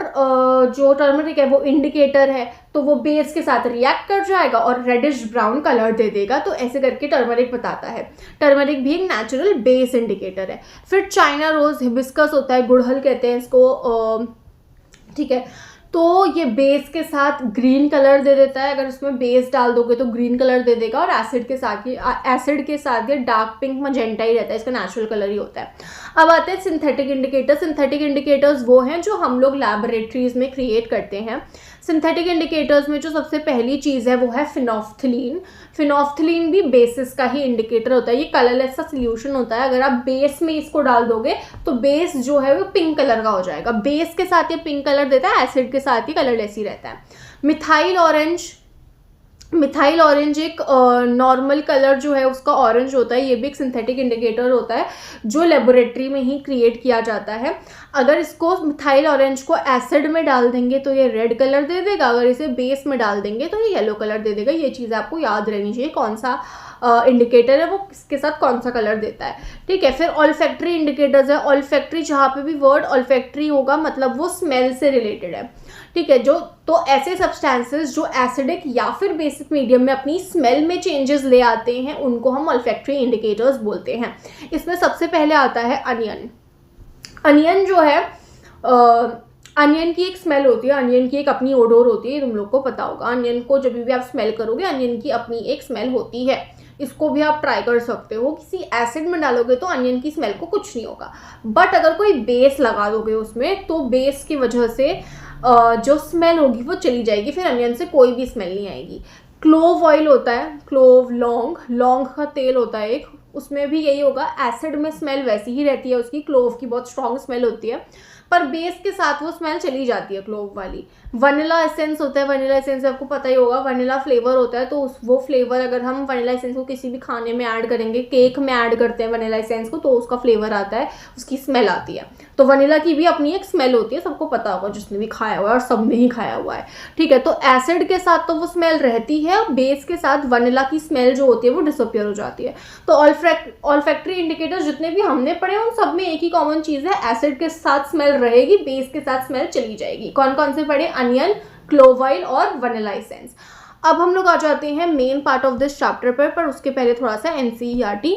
जो टर्मरिक है वो इंडिकेटर है, तो वो बेस के साथ रिएक्ट कर जाएगा और रेडिश ब्राउन कलर दे देगा। तो ऐसे करके टर्मरिक बताता है। टर्मरिक भी एक नेचुरल बेस इंडिकेटर है। फिर चाइना रोज, हिबिस्कस होता है, गुड़हल कहते हैं इसको, ठीक है। तो ये बेस के साथ ग्रीन कलर दे देता है। अगर उसमें बेस डाल दोगे तो ग्रीन कलर दे देगा और एसिड के साथ ये डार्क पिंक मजेंटा ही रहता है, इसका नेचुरल कलर ही होता है। अब आते हैं सिंथेटिक इंडिकेटर्स। सिंथेटिक इंडिकेटर्स वो हैं जो हम लोग लैबोरेटरीज में क्रिएट करते हैं। सिंथेटिक इंडिकेटर्स में जो सबसे पहली चीज़ है वो है फिनोफ्थलीन। फिनोफ्थलीन भी बेसिस का ही इंडिकेटर होता है। ये कलरलेस सा सोल्यूशन होता है। अगर आप बेस में इसको डाल दोगे तो बेस जो है वो पिंक कलर का हो जाएगा। बेस के साथ ये पिंक कलर देता है, एसिड के साथ ही कलरलेस ही रहता है। मिथाइल ऑरेंज एक नॉर्मल कलर जो है उसका ऑरेंज होता है। ये भी एक सिंथेटिक इंडिकेटर होता है जो लेबोरेटरी में ही क्रिएट किया जाता है। अगर इसको मिथाइल ऑरेंज को एसिड में डाल देंगे तो ये रेड कलर दे देगा, अगर इसे बेस में डाल देंगे तो ये येलो कलर दे देगा। ये चीज़ आपको याद रहनी चाहिए, कौन सा इंडिकेटर है वो किसके साथ कौन सा कलर देता है, ठीक है। फिर ऑल्फैक्टरी इंडिकेटर्स है। ऑल्फैक्टरी, जहाँ पे भी वर्ड ऑल्फैक्टरी होगा मतलब वो स्मेल से रिलेटेड है, ठीक है। तो ऐसे सब्सटेंसेस जो एसिडिक या फिर बेसिक मीडियम में अपनी स्मेल में चेंजेस ले आते हैं उनको हम ऑल्फैक्टरी इंडिकेटर्स बोलते हैं। इसमें सबसे पहले आता है अनियन। अनियन जो है, अनियन की एक स्मेल होती है, अनियन की एक अपनी ओडोर होती है, तुम लोग को पता होगा। अनियन को जब भी आप स्मेल करोगे अनियन की अपनी एक स्मेल होती है। इसको भी आप ट्राई कर सकते हो। किसी एसिड में डालोगे तो अनियन की स्मेल को कुछ नहीं होगा, बट अगर कोई बेस लगा दोगे उसमें तो बेस की वजह से जो स्मेल होगी वो चली जाएगी, फिर अनियन से कोई भी स्मेल नहीं आएगी। क्लोव ऑयल होता है, क्लोव, लौंग का तेल होता है एक, उसमें भी यही होगा। एसिड में स्मेल वैसी ही रहती है उसकी, क्लोव की बहुत स्ट्रॉन्ग स्मेल होती है, पर बेस के साथ वो स्मेल चली जाती है क्लोव वाली। वनीला एसेंस होता है। वनीला एसेंस आपको पता ही होगा, वनीला फ्लेवर होता है। तो वो फ्लेवर अगर हम वनीला एसेंस को किसी भी खाने में ऐड करेंगे, केक में ऐड करते हैं वनीला एसेंस को, तो उसका फ्लेवर आता है, उसकी स्मेल आती है। तो वनीला की भी अपनी एक स्मेल होती है, सबको पता होगा जिसने भी खाया हुआ है और सब ने ही खाया हुआ है, ठीक है। तो एसिड के साथ तो वो स्मेल रहती है, बेस के साथ वनीला की स्मेल जो होती है वो डिसअपियर हो जाती है। तो ऑल्फैक्टरी इंडिकेटर्स जितने भी हमने पढ़े उन सब में एक ही कॉमन चीज़ है, एसिड के साथ स्मेल रहेगी, बेस के साथ स्मेल चली जाएगी। कौन कौन से पढ़े? अनियन, क्लोव ऑयल और वनीला एसेंस। अब हम लोग आ जाते हैं main part of this chapter पर उसके पहले थोड़ा सा एनसीईआरटी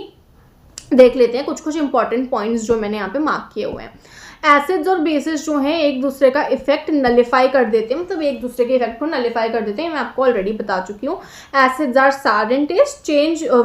देख लेते हैं, कुछ इंपॉर्टेंट पॉइंट्स जो मैंने यहाँ पे मार्क किए हुए हैं। एसिड्स और बेसिस जो हैं एक दूसरे का इफेक्ट नलिफाई कर देते हैं, मतलब एक दूसरे के इफेक्ट को नलिफाई कर देते हैं, मैं आपको ऑलरेडी बता चुकी हूँ। Acids are sour in taste,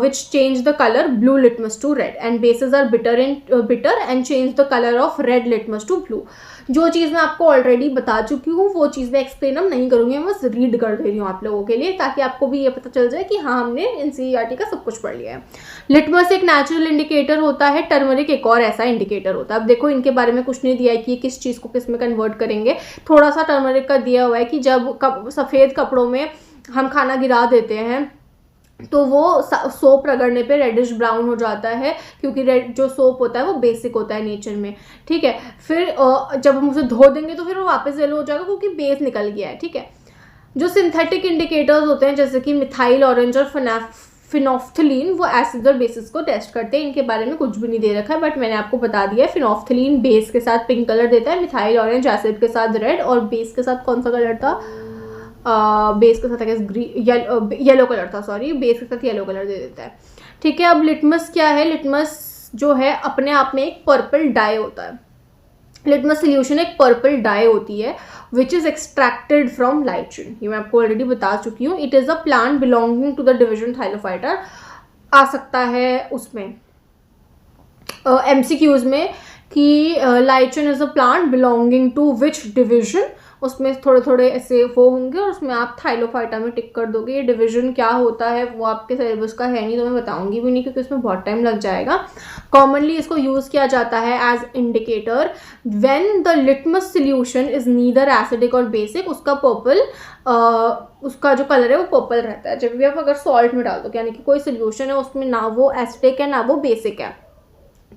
which change the colour blue litmus to red, and bases are bitter and change the colour of red litmus to blue. जो चीज़ मैं आपको ऑलरेडी बता चुकी हूँ वो चीज़ मैं एक्सप्लेन अब नहीं करूँगी, मैं बस रीड कर दे रही हूँ आप लोगों के लिए, ताकि आपको भी ये पता चल जाए कि हाँ हमने एनसीईआरटी का सब कुछ पढ़ लिया है। लिटमस एक नेचुरल इंडिकेटर होता है, टर्मरिक एक और ऐसा इंडिकेटर होता है। अब देखो इनके बारे में कुछ नहीं दिया है कि किस चीज़ को किस में कन्वर्ट करेंगे, थोड़ा सा टर्मरिक का दिया हुआ है कि जब सफ़ेद कपड़ों में हम खाना गिरा देते हैं तो वो सोप रगड़ने पे रेडिश ब्राउन हो जाता है, क्योंकि रेड जो सोप होता है वो बेसिक होता है नेचर में, ठीक है। फिर जब हम उसे धो देंगे तो फिर वो वापस येलो हो जाएगा क्योंकि बेस निकल गया है, ठीक है। जो सिंथेटिक इंडिकेटर्स होते हैं जैसे कि मिथाइल ऑरेंज और फिनोफ्थलीन, वो एसिड और बेसिस को टेस्ट करते हैं। इनके बारे में कुछ भी नहीं दे रखा है, बट मैंने आपको बता दिया है। फिनोफ्थलीन बेस के साथ पिंक कलर देता है, मिथाइल ऑरेंज एसिड के साथ रेड, और बेस के साथ कौन सा कलर था, बेस के साथ येलो कलर था, सॉरी, बेस के साथ येलो कलर दे देता है, ठीक है। अब लिटमस क्या है, लिटमस जो है अपने आप में एक पर्पल डाई होता है। लिटमस सोल्यूशन एक पर्पल डाई होती है which is extracted from lichen, ये मैं आपको ऑलरेडी बता चुकी हूँ। It is a plant belonging to the division thallophyta, आ सकता है उसमें MCQs में कि lichen is a plant belonging to which division, उसमें थोड़े थोड़े ऐसे वो होंगे और उसमें आप थाइलोफाइटा में टिक कर दोगे। ये डिवीजन क्या होता है वो आपके सिलेबस का है नहीं, तो मैं बताऊंगी भी नहीं क्योंकि उसमें बहुत टाइम लग जाएगा। कॉमनली इसको यूज़ किया जाता है as indicator when the litmus solution is neither acidic और बेसिक। उसका पर्पल उसका जो कलर है वो पर्पल रहता है। जब भी आप अगर सॉल्ट में डाल दो, यानी कि कोई सोल्यूशन है उसमें ना वो एसिडिक है ना वो बेसिक है,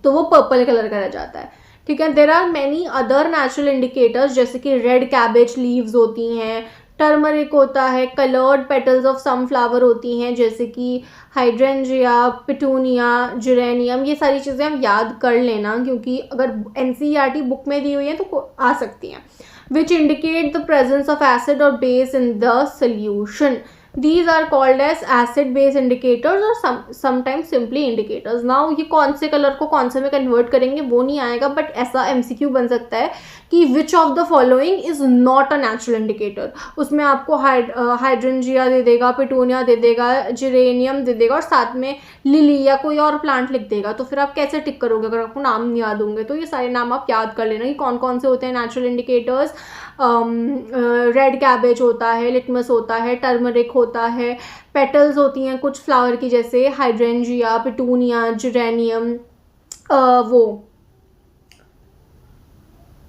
तो वो पर्पल कलर का रह जाता है, ठीक है। There are many other natural indicators जैसे कि रेड कैबेज लीव्स होती हैं, टर्मरिक होता है, कलर्ड पेटल्स ऑफ सनफ्लावर होती हैं जैसे कि हाइड्रेंजिया, पिटूनिया, जिरेनियम। ये सारी चीज़ें हम याद कर लेना क्योंकि अगर NCERT बुक में दी हुई है तो आ सकती हैं। Which indicate the presence of acid और base in the solution, these are called as acid base indicators or sometimes simply indicators। now ये कौन से कलर को कौन से में कन्वर्ट करेंगे वो नहीं आएगा, बट ऐसा MCQ बन सकता है कि which of the following is not a natural indicator। उसमें आपको हाइड्रेंजिया दे देगा, पिटूनिया दे देगा, जिरेनियम दे देगा और साथ में लिली या कोई और प्लांट लिख देगा। तो फिर आप कैसे टिक करोगे अगर आपको नाम नहीं याद होंगे? तो ये सारे नाम आप याद कर लेना कि कौन कौन से होते हैं नेचुरल इंडिकेटर्स। रेड कैबेज होता है, लिटमस होता है, टर्मरिक होता है, पेटल्स होती हैं कुछ फ्लावर की जैसे हाइड्रेंजिया, पिटूनिया, जिरेनियम, वो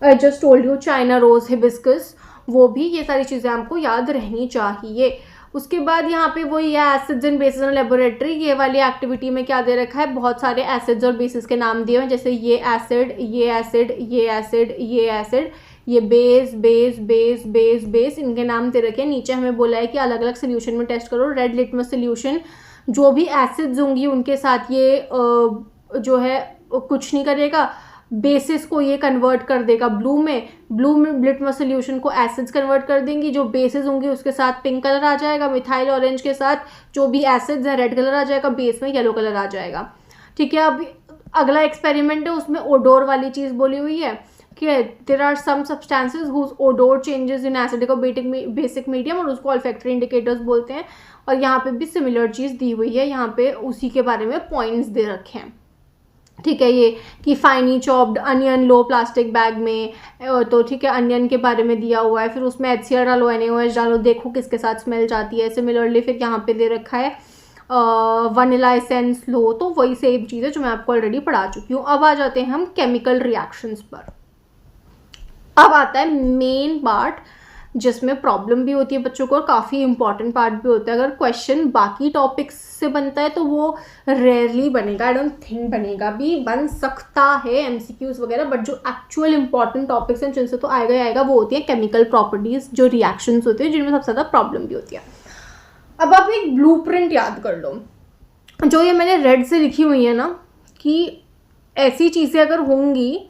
I just told you China rose, hibiscus, वो भी। ये सारी चीज़ें आपको याद रहनी चाहिए। उसके बाद यहाँ पे वही है acids and bases in laboratory. ये वाली एक्टिविटी में क्या दे रखा है, बहुत सारे एसिड्स और बेसिस के नाम दिए हुए हैं जैसे ये एसिड, ये एसिड, ये एसिड, ये एसिड, ये base base base base base, इनके नाम दे रखे हैं। नीचे हमें बोला है कि अलग अलग सोल्यूशन में टेस्ट करो। रेड लिटमस सोल्यूशन जो भी एसिड्स होंगी उनके साथ ये जो है कुछ नहीं करेगा, बेसिस को ये कन्वर्ट कर देगा ब्लू में लिटमस सोल्यूशन को एसिड्स कन्वर्ट कर देंगी। जो बेसिस होंगी उसके साथ पिंक कलर आ जाएगा, मिथाइल ऑरेंज के साथ जो भी एसिड्स हैं रेड कलर आ जाएगा, बेस में येलो कलर आ जाएगा, ठीक है। अब अगला एक्सपेरिमेंट है, उसमें ओडोर वाली चीज़ बोली हुई है कि there are some substances whose odour changes in acidic और बेसिक मीडियम, और उसको ऑल्फैक्टरी इंडिकेटर्स बोलते हैं। और यहाँ पे भी सिमिलर चीज़ दी हुई है, यहाँ पे उसी के बारे में पॉइंट्स दे रखे हैं, ठीक है। ये कि फाइनी चॉप्ड अनियन लो प्लास्टिक बैग में, तो ठीक है अनियन के बारे में दिया हुआ है। फिर उसमें HCl डालो, NaOH डालो, देखो किसके साथ स्मेल जाती है। सिमिलरली फिर यहाँ पे दे रखा है वनीला एसेंस लो, तो वही सेम चीज़ है जो मैं आपको ऑलरेडी पढ़ा चुकी हूँ। अब आ जाते हैं हम केमिकल रिएक्शंस पर। अब आता है मेन पार्ट जिसमें प्रॉब्लम भी होती है बच्चों को और काफ़ी इंपॉर्टेंट पार्ट भी होता है। अगर क्वेश्चन बाकी टॉपिक्स से बनता है तो वो रेयरली बनेगा, आई डोंट थिंक बनेगा, भी बन सकता है MCQs वगैरह, बट जो एक्चुअल इंपॉर्टेंट टॉपिक्स हैं जिनसे तो आएगा ही आएगा वो होती है केमिकल प्रॉपर्टीज़, जो रिएक्शंस होते हैं जिनमें सबसे ज़्यादा प्रॉब्लम भी होती है। अब आप एक ब्लूप्रिंट याद कर लो, जो ये मैंने रेड से लिखी हुई है ना, कि ऐसी चीज़ें अगर होंगी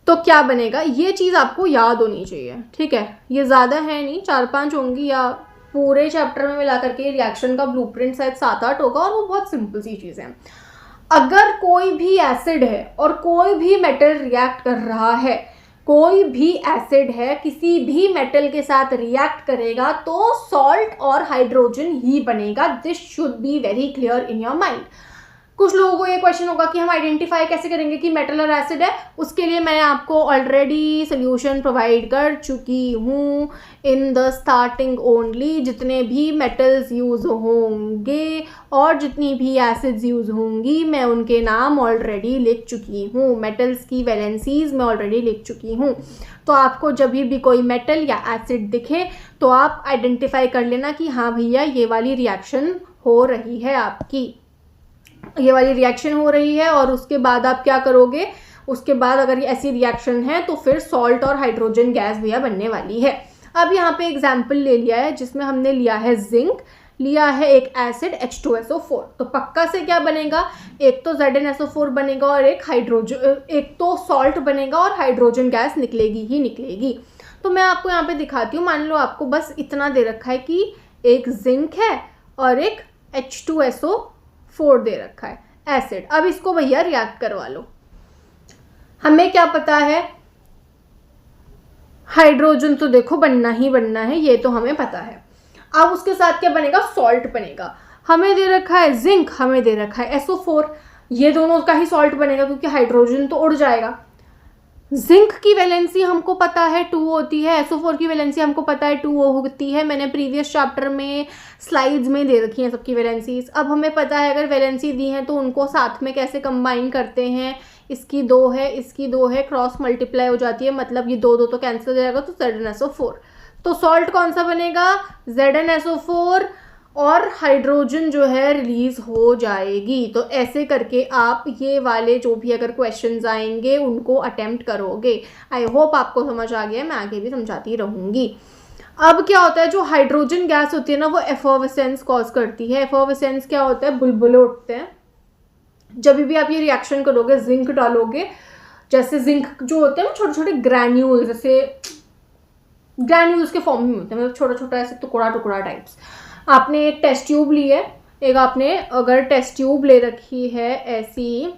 तो क्या बनेगा, ये चीज़ आपको याद होनी चाहिए, ठीक है। ये ज़्यादा है नहीं, 4-5 होंगी, या पूरे चैप्टर में मिला करके रिएक्शन का ब्लूप्रिंट शायद 7-8 होगा, और वो बहुत सिंपल सी चीज़ है। अगर कोई भी एसिड है और कोई भी मेटल रिएक्ट कर रहा है, कोई भी एसिड है किसी भी मेटल के साथ रिएक्ट करेगा तो सॉल्ट और हाइड्रोजन ही बनेगा। This should be very clear in your mind. कुछ लोगों को ये क्वेश्चन होगा कि हम आइडेंटिफाई कैसे करेंगे कि मेटल और एसिड है। उसके लिए मैं आपको ऑलरेडी सोल्यूशन प्रोवाइड कर चुकी हूँ इन द स्टार्टिंग ओनली। जितने भी मेटल्स यूज़ होंगे और जितनी भी एसिड्स यूज़ होंगी मैं उनके नाम ऑलरेडी लिख चुकी हूँ, मेटल्स की वैलेंसीज मैं ऑलरेडी लिख चुकी हूँ। तो आपको जब भी कोई मेटल या एसिड दिखे तो आप आइडेंटिफाई कर लेना कि हाँ भैया ये वाली रिएक्शन हो रही है आपकी, ये वाली रिएक्शन हो रही है। और उसके बाद आप क्या करोगे, उसके बाद अगर ये ऐसी रिएक्शन है तो फिर सॉल्ट और हाइड्रोजन गैस भैया बनने वाली है। अब यहाँ पे एग्जाम्पल ले लिया है जिसमें हमने लिया है जिंक, लिया है एक एसिड H2SO4। तो पक्का से क्या बनेगा, एक तो ZnSO4 बनेगा और एक तो सॉल्ट बनेगा और हाइड्रोजन गैस निकलेगी ही निकलेगी। तो मैं आपको यहाँ पे दिखाती हूँ। मान लो आपको बस इतना दे रखा है कि एक जिंक है और एक H2SO4 दे रखा है एसिड। अब इसको भैया रिएक्ट करवा लो। हमें क्या पता है, हाइड्रोजन तो देखो बनना ही बनना है, ये तो हमें पता है। अब उसके साथ क्या बनेगा, सॉल्ट बनेगा। हमें दे रखा है जिंक, हमें दे रखा है SO4, ये दोनों का ही सॉल्ट बनेगा क्योंकि हाइड्रोजन तो उड़ जाएगा। जिंक की वैलेंसी हमको पता है 2 होती है, SO4 की वैलेंसी हमको पता है 2 होती है। मैंने प्रीवियस चैप्टर में स्लाइड्स में दे रखी हैं सबकी वैलेंसीज। अब हमें पता है अगर वैलेंसी दी है तो उनको साथ में कैसे कंबाइन करते हैं। इसकी 2 है, इसकी 2 है, क्रॉस मल्टीप्लाई हो जाती है, मतलब ये 2 तो कैंसिल हो जाएगा, तो ZnSO4। तो सॉल्ट कौन सा बनेगा, ZnSO4, और हाइड्रोजन जो है रिलीज हो जाएगी। तो ऐसे करके आप ये वाले जो भी अगर क्वेश्चंस आएंगे उनको अटेम्प्ट करोगे। आई होप आपको समझ आ गया, मैं आगे भी समझाती रहूँगी। अब क्या होता है, जो हाइड्रोजन गैस होती है ना वो एफोवेसेंस कॉज करती है। एफोवेसेंस क्या होता है, बुलबुले उठते हैं। जब भी आप ये रिएक्शन करोगे, जिंक डालोगे, जैसे जिंक जो होते हैं छोटे छोटे ग्रैन्यूल, जैसे ग्रैन्यूल्स के फॉर्म में होते हैं, मतलब छोटा छोटा ऐसे टुकड़ा टुकड़ा टाइप्स। आपने एक टेस्ट ट्यूब ली है, एक आपने अगर टेस्ट ट्यूब ले रखी है ऐसी,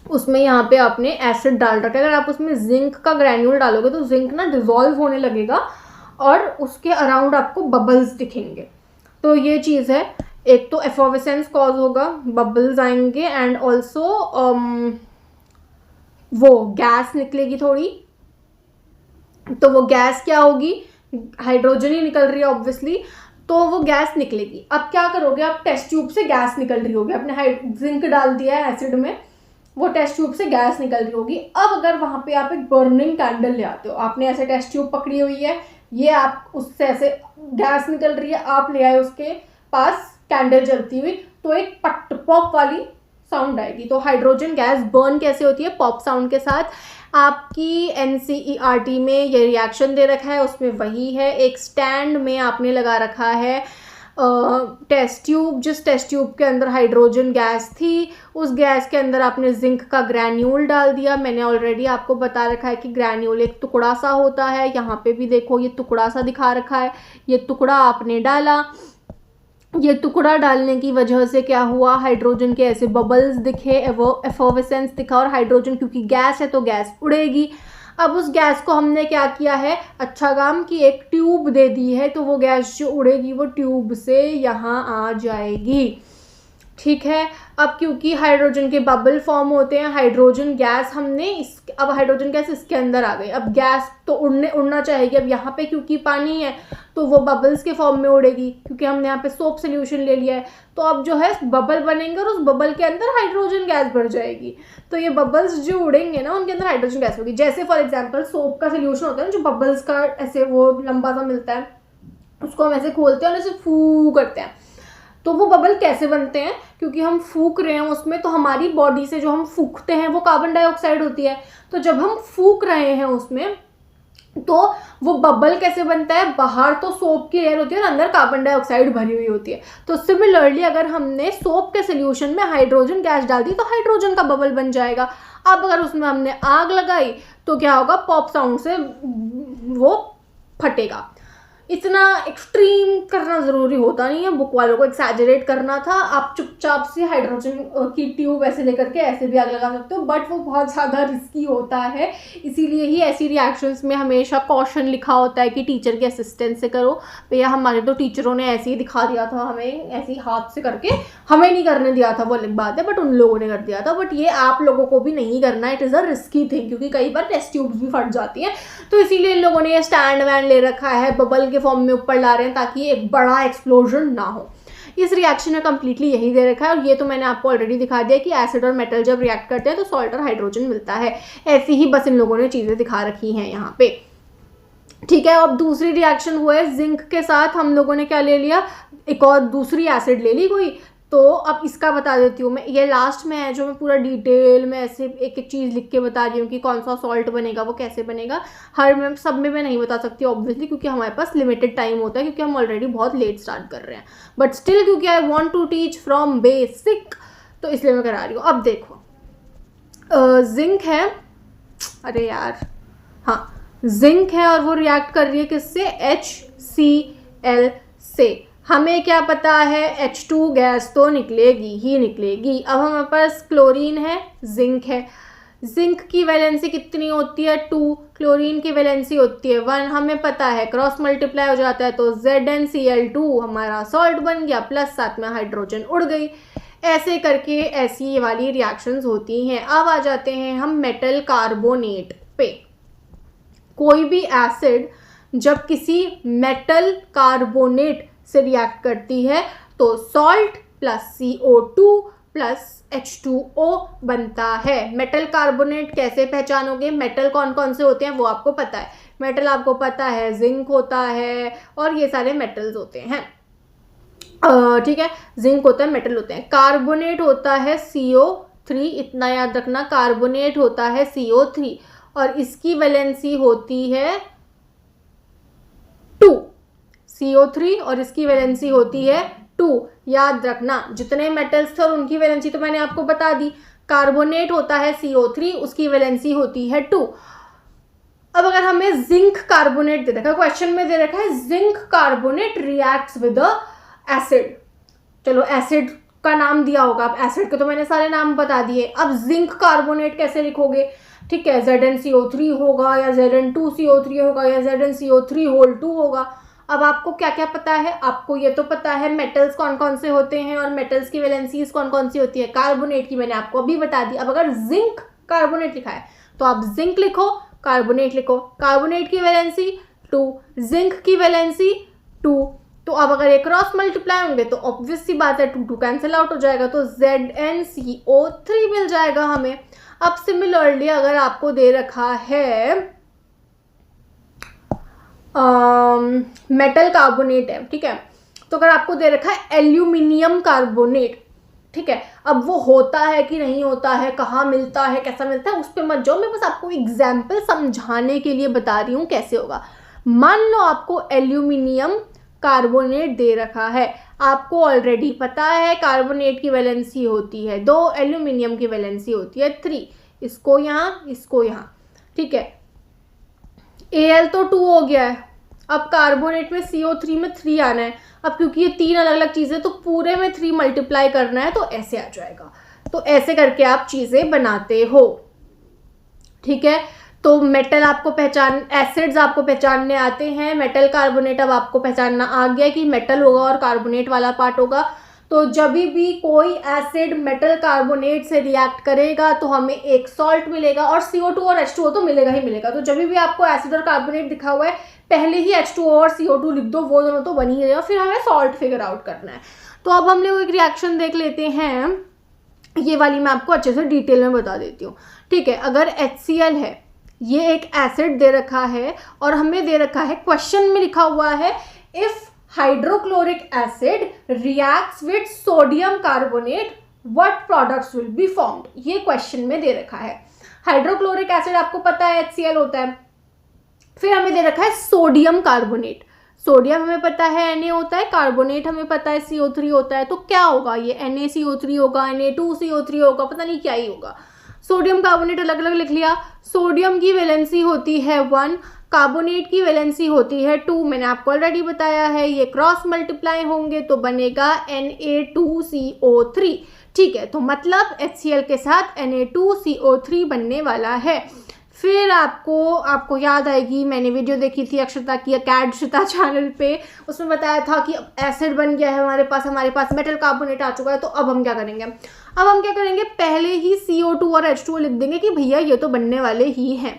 उसमें यहाँ पे आपने एसिड डाल रखा है। अगर आप उसमें जिंक का ग्रैन्यूल डालोगे तो जिंक ना डिजॉल्व होने लगेगा और उसके अराउंड आपको बबल्स दिखेंगे। तो ये चीज़ है, एक तो एफोवेसेंस कॉज होगा, बबल्स आएंगे, एंड ऑल्सो वो गैस निकलेगी थोड़ी। तो वो गैस क्या होगी, हाइड्रोजन ही निकल रही है ऑब्वियसली, तो वो गैस निकलेगी। अब क्या करोगे, आप टेस्ट ट्यूब से गैस निकल रही होगी, आपने जिंक डाल दिया है एसिड में, वो टेस्ट ट्यूब से गैस निकल रही होगी। अब अगर वहाँ पे आप एक बर्निंग कैंडल ले आते हो, आपने ऐसे टेस्ट ट्यूब पकड़ी हुई है, ये आप उससे ऐसे गैस निकल रही है, आप ले आए उसके पास कैंडल जलती हुई, तो एक पट पॉप वाली साउंड आएगी। तो हाइड्रोजन गैस बर्न कैसे होती है, पॉप साउंड के साथ। आपकी NCERT में ये रिएक्शन दे रखा है, उसमें वही है। एक स्टैंड में आपने लगा रखा है टेस्ट ट्यूब, जिस टेस्ट ट्यूब के अंदर हाइड्रोजन गैस थी, उस गैस के अंदर आपने जिंक का ग्रैन्यूल डाल दिया। मैंने ऑलरेडी आपको बता रखा है कि ग्रैन्यूल एक टुकड़ा सा होता है, यहाँ पे भी देखो ये टुकड़ा सा दिखा रखा है, ये टुकड़ा आपने डाला। ये टुकड़ा डालने की वजह से क्या हुआ, हाइड्रोजन के ऐसे बबल्स दिखे, एफोवेसेंस दिखा, और हाइड्रोजन क्योंकि गैस है तो गैस उड़ेगी। अब उस गैस को हमने क्या किया है, अच्छा काम कि एक ट्यूब दे दी है, तो वो गैस जो उड़ेगी वो ट्यूब से यहाँ आ जाएगी। ठीक है, अब क्योंकि हाइड्रोजन के बबल फॉर्म होते हैं, हाइड्रोजन गैस अब हाइड्रोजन गैस इसके अंदर आ गई। अब गैस तो उड़ना चाहेगी, अब यहाँ पे क्योंकि पानी है तो वो बबल्स के फॉर्म में उड़ेगी, क्योंकि हमने यहाँ पे सोप सोल्यूशन ले लिया है। तो अब जो है बबल बनेंगे और उस बबल के अंदर हाइड्रोजन गैस भर जाएगी। तो ये बबल्स जो उड़ेंगे ना, उनके अंदर हाइड्रोजन गैस होगी। जैसे फॉर एग्जाम्पल सोप का सोल्यूशन होता है ना, जो बबल्स का ऐसे वो लंबा सा मिलता है, उसको हम ऐसे खोलते हैं और ऐसे फू करते हैं। तो वो बबल कैसे बनते हैं, क्योंकि हम फूक रहे हैं उसमें, तो हमारी बॉडी से जो हम फूकते हैं वो कार्बन डाइऑक्साइड होती है। तो जब हम फूक रहे हैं उसमें, तो वो बबल कैसे बनता है, बाहर तो सोप की लेयर होती है और अंदर कार्बन डाइऑक्साइड भरी हुई होती है। तो सिमिलरली अगर हमने सोप के सोल्यूशन में हाइड्रोजन गैस डाल दी तो हाइड्रोजन का बबल बन जाएगा। अब अगर उसमें हमने आग लगाई तो क्या होगा, पॉप साउंड से वो फटेगा। इतना एक्सट्रीम करना ज़रूरी होता नहीं है, बुक वालों को एक्सैजरेट करना था। आप चुपचाप से हाइड्रोजन की ट्यूब ऐसे लेकर के ऐसे भी आग लगा सकते हो, बट वो बहुत ज़्यादा रिस्की होता है। इसीलिए ही ऐसी रिएक्शंस में हमेशा कॉशन लिखा होता है कि टीचर के असिस्टेंस से करो। भैया हमारे तो टीचरों ने ऐसे ही दिखा दिया था, हमें ऐसे ही हाथ से करके, हमें नहीं करने दिया था वो अलग बात है, बट उन लोगों ने कर दिया था। बट ये आप लोगों को भी नहीं करना है, it is a risky thing, क्योंकि कई बार टेस्ट ट्यूब्स भी फट जाती हैं। तो इसीलिए इन लोगों ने ये स्टैंड वैंड ले रखा है, बबल के फॉर्म में ऊपर ला रहे हैं ताकि एक बड़ा एक्सप्लोजन ना हो। इस रिएक्शन में कंप्लीटली यही दे रखा है, और ये तो मैंने आपको ऑलरेडी दिखा दिया कि एसिड और मेटल जब रिएक्ट करते हैं तो सॉल्ट और हाइड्रोजन मिलता है। ऐसी ही बस इन लोगों ने चीज़ें दिखा रखी हैं यहाँ पे। ठीक है। अब दूसरी रिएक्शन हुआ है जिंक के साथ, हम लोगों ने क्या ले लिया, एक और दूसरी एसिड ले ली कोई। तो अब इसका बता देती हूँ मैं, ये लास्ट में है जो मैं पूरा डिटेल में ऐसे एक एक चीज़ लिख के बता रही हूँ कि कौन सा सॉल्ट बनेगा, वो कैसे बनेगा। हर में सब में मैं नहीं बता सकती ऑब्वियसली, क्योंकि हमारे पास लिमिटेड टाइम होता है, क्योंकि हम ऑलरेडी बहुत लेट स्टार्ट कर रहे हैं। बट स्टिल क्योंकि I want to teach from basic, तो इसलिए मैं करा रही हूँ। अब देखो जिंक है, अरे यार हाँ, जिंक है और वो रिएक्ट कर रही है किससे, HCl से। हमें क्या पता है, H2 गैस तो निकलेगी ही निकलेगी। अब हमारे पास क्लोरीन है, जिंक है। जिंक की वैलेंसी कितनी होती है, 2। क्लोरीन की वैलेंसी होती है 1। हमें पता है क्रॉस मल्टीप्लाई हो जाता है तो ZnCl2 हमारा सॉल्ट बन गया, प्लस साथ में हाइड्रोजन उड़ गई। ऐसे करके ऐसी ये वाली रिएक्शंस होती हैं। अब आ जाते हैं हम मेटल कार्बोनेट पे। कोई भी एसिड जब किसी मेटल कार्बोनेट से रिएक्ट करती है तो salt plus CO2 plus H2O बनता है। मेटल कार्बोनेट कैसे पहचानोगे, मेटल कौन कौन से होते हैं वो आपको पता है। मेटल आपको पता है जिंक होता है और ये सारे मेटल्स होते हैं, ठीक है। जिंक होता है, मेटल होते हैं। कार्बोनेट होता है CO3, इतना याद रखना, कार्बोनेट होता है CO3 और इसकी वैलेंसी होती है 2। CO3 और इसकी वैलेंसी होती है 2, याद रखना। जितने मेटल्स थे और उनकी वैलेंसी तो मैंने आपको बता दी। कार्बोनेट होता है CO3, उसकी वैलेंसी होती है 2। अब अगर हमें जिंक कार्बोनेट दे रखा है, क्वेश्चन में दे रखा है zinc carbonate reacts with acid, चलो एसिड का नाम दिया होगा, अब एसिड के तो मैंने सारे नाम बता दिए। अब जिंक कार्बोनेट कैसे लिखोगे, ठीक है, ZnCO3 होगा या Zn2CO3 होगा या ZnCO3(2) होगा। अब आपको क्या क्या पता है, आपको ये तो पता है मेटल्स कौन कौन से होते हैं और मेटल्स की वैलेंसीज कौन कौन सी होती है। कार्बोनेट की मैंने आपको अभी बता दी। अब अगर जिंक कार्बोनेट लिखा है तो आप जिंक लिखो, कार्बोनेट लिखो। कार्बोनेट की वैलेंसी 2, जिंक की वैलेंसी 2। तो अब अगर ये क्रॉस मल्टीप्लाई होंगे तो ऑब्वियस सी बात है 2 कैंसिल आउट हो जाएगा, तो ZnCO3 मिल जाएगा हमें। अब सिमिलरली अगर आपको दे रखा है मेटल कार्बोनेट है, ठीक है, तो अगर आपको दे रखा है एल्यूमिनियम कार्बोनेट, ठीक है, अब वो होता है कि नहीं होता है, कहाँ मिलता है, कैसा मिलता है, उस पर मत जाओ, मैं बस आपको एग्जाम्पल समझाने के लिए बता रही हूँ कैसे होगा। मान लो आपको एल्यूमिनियम कार्बोनेट दे रखा है, आपको ऑलरेडी पता है कार्बोनेट की वैलेंसी होती है 2, एल्यूमिनियम की वैलेंसी होती है 3। इसको यहाँ, इसको यहाँ, ठीक है। Al तो 2 हो गया है, अब कार्बोनेट में CO3 में 3 आना है। अब क्योंकि ये 3 अलग अलग चीज़ें तो पूरे में 3 मल्टीप्लाई करना है, तो ऐसे आ जाएगा। तो ऐसे करके आप चीज़ें बनाते हो, ठीक है। तो मेटल आपको पहचान, एसिड्स आपको पहचानने आते हैं। मेटल कार्बोनेट अब आपको पहचानना आ गया कि मेटल होगा और कार्बोनेट वाला पार्ट होगा। तो जब भी कोई एसिड मेटल कार्बोनेट से रिएक्ट करेगा तो हमें एक सॉल्ट मिलेगा और CO2 और H2O तो मिलेगा ही मिलेगा। तो जब भी आपको एसिड और कार्बोनेट दिखा हुआ है पहले ही H2O और CO2 लिख दो, वो दोनों तो बन ही रहेगा, फिर हमें सॉल्ट फिगर आउट करना है। तो अब हम लोग एक रिएक्शन देख लेते हैं, ये वाली मैं आपको अच्छे से डिटेल में बता देती हूँ, ठीक है। अगर HCl है, ये एक एसिड दे रखा है और हमें दे रखा है, क्वेश्चन में लिखा हुआ है if hydrochloric acid reacts with sodium carbonate what products will be formed, ये क्वेश्चन में दे रखा है। हाइड्रोक्लोरिक एसिड आपको पता है HCl होता है, फिर हमें दे रखा है सोडियम कार्बोनेट। सोडियम हमें पता है Na होता है, कार्बोनेट हमें पता है CO3 होता है, तो क्या होगा, ये NaCO3 होगा, Na2CO3 होगा, पता नहीं क्या ही होगा। सोडियम कार्बोनेट अलग अलग लिख लिया। सोडियम की वैलेंसी होती है 1, कार्बोनेट की वैलेंसी होती है 2, मैंने आपको ऑलरेडी बताया है। ये क्रॉस मल्टीप्लाई होंगे तो बनेगा Na2CO3, ठीक है। तो मतलब HCl के साथ Na2CO3 बनने वाला है। फिर आपको याद आएगी, मैंने वीडियो देखी थी अक्षता की अकैडशिता चैनल पे, उसमें बताया था कि एसिड बन गया है हमारे पास मेटल कार्बोनेट आ चुका है। तो अब हम क्या करेंगे, पहले ही CO2 और H2O लिख देंगे कि भैया ये तो बनने वाले ही हैं।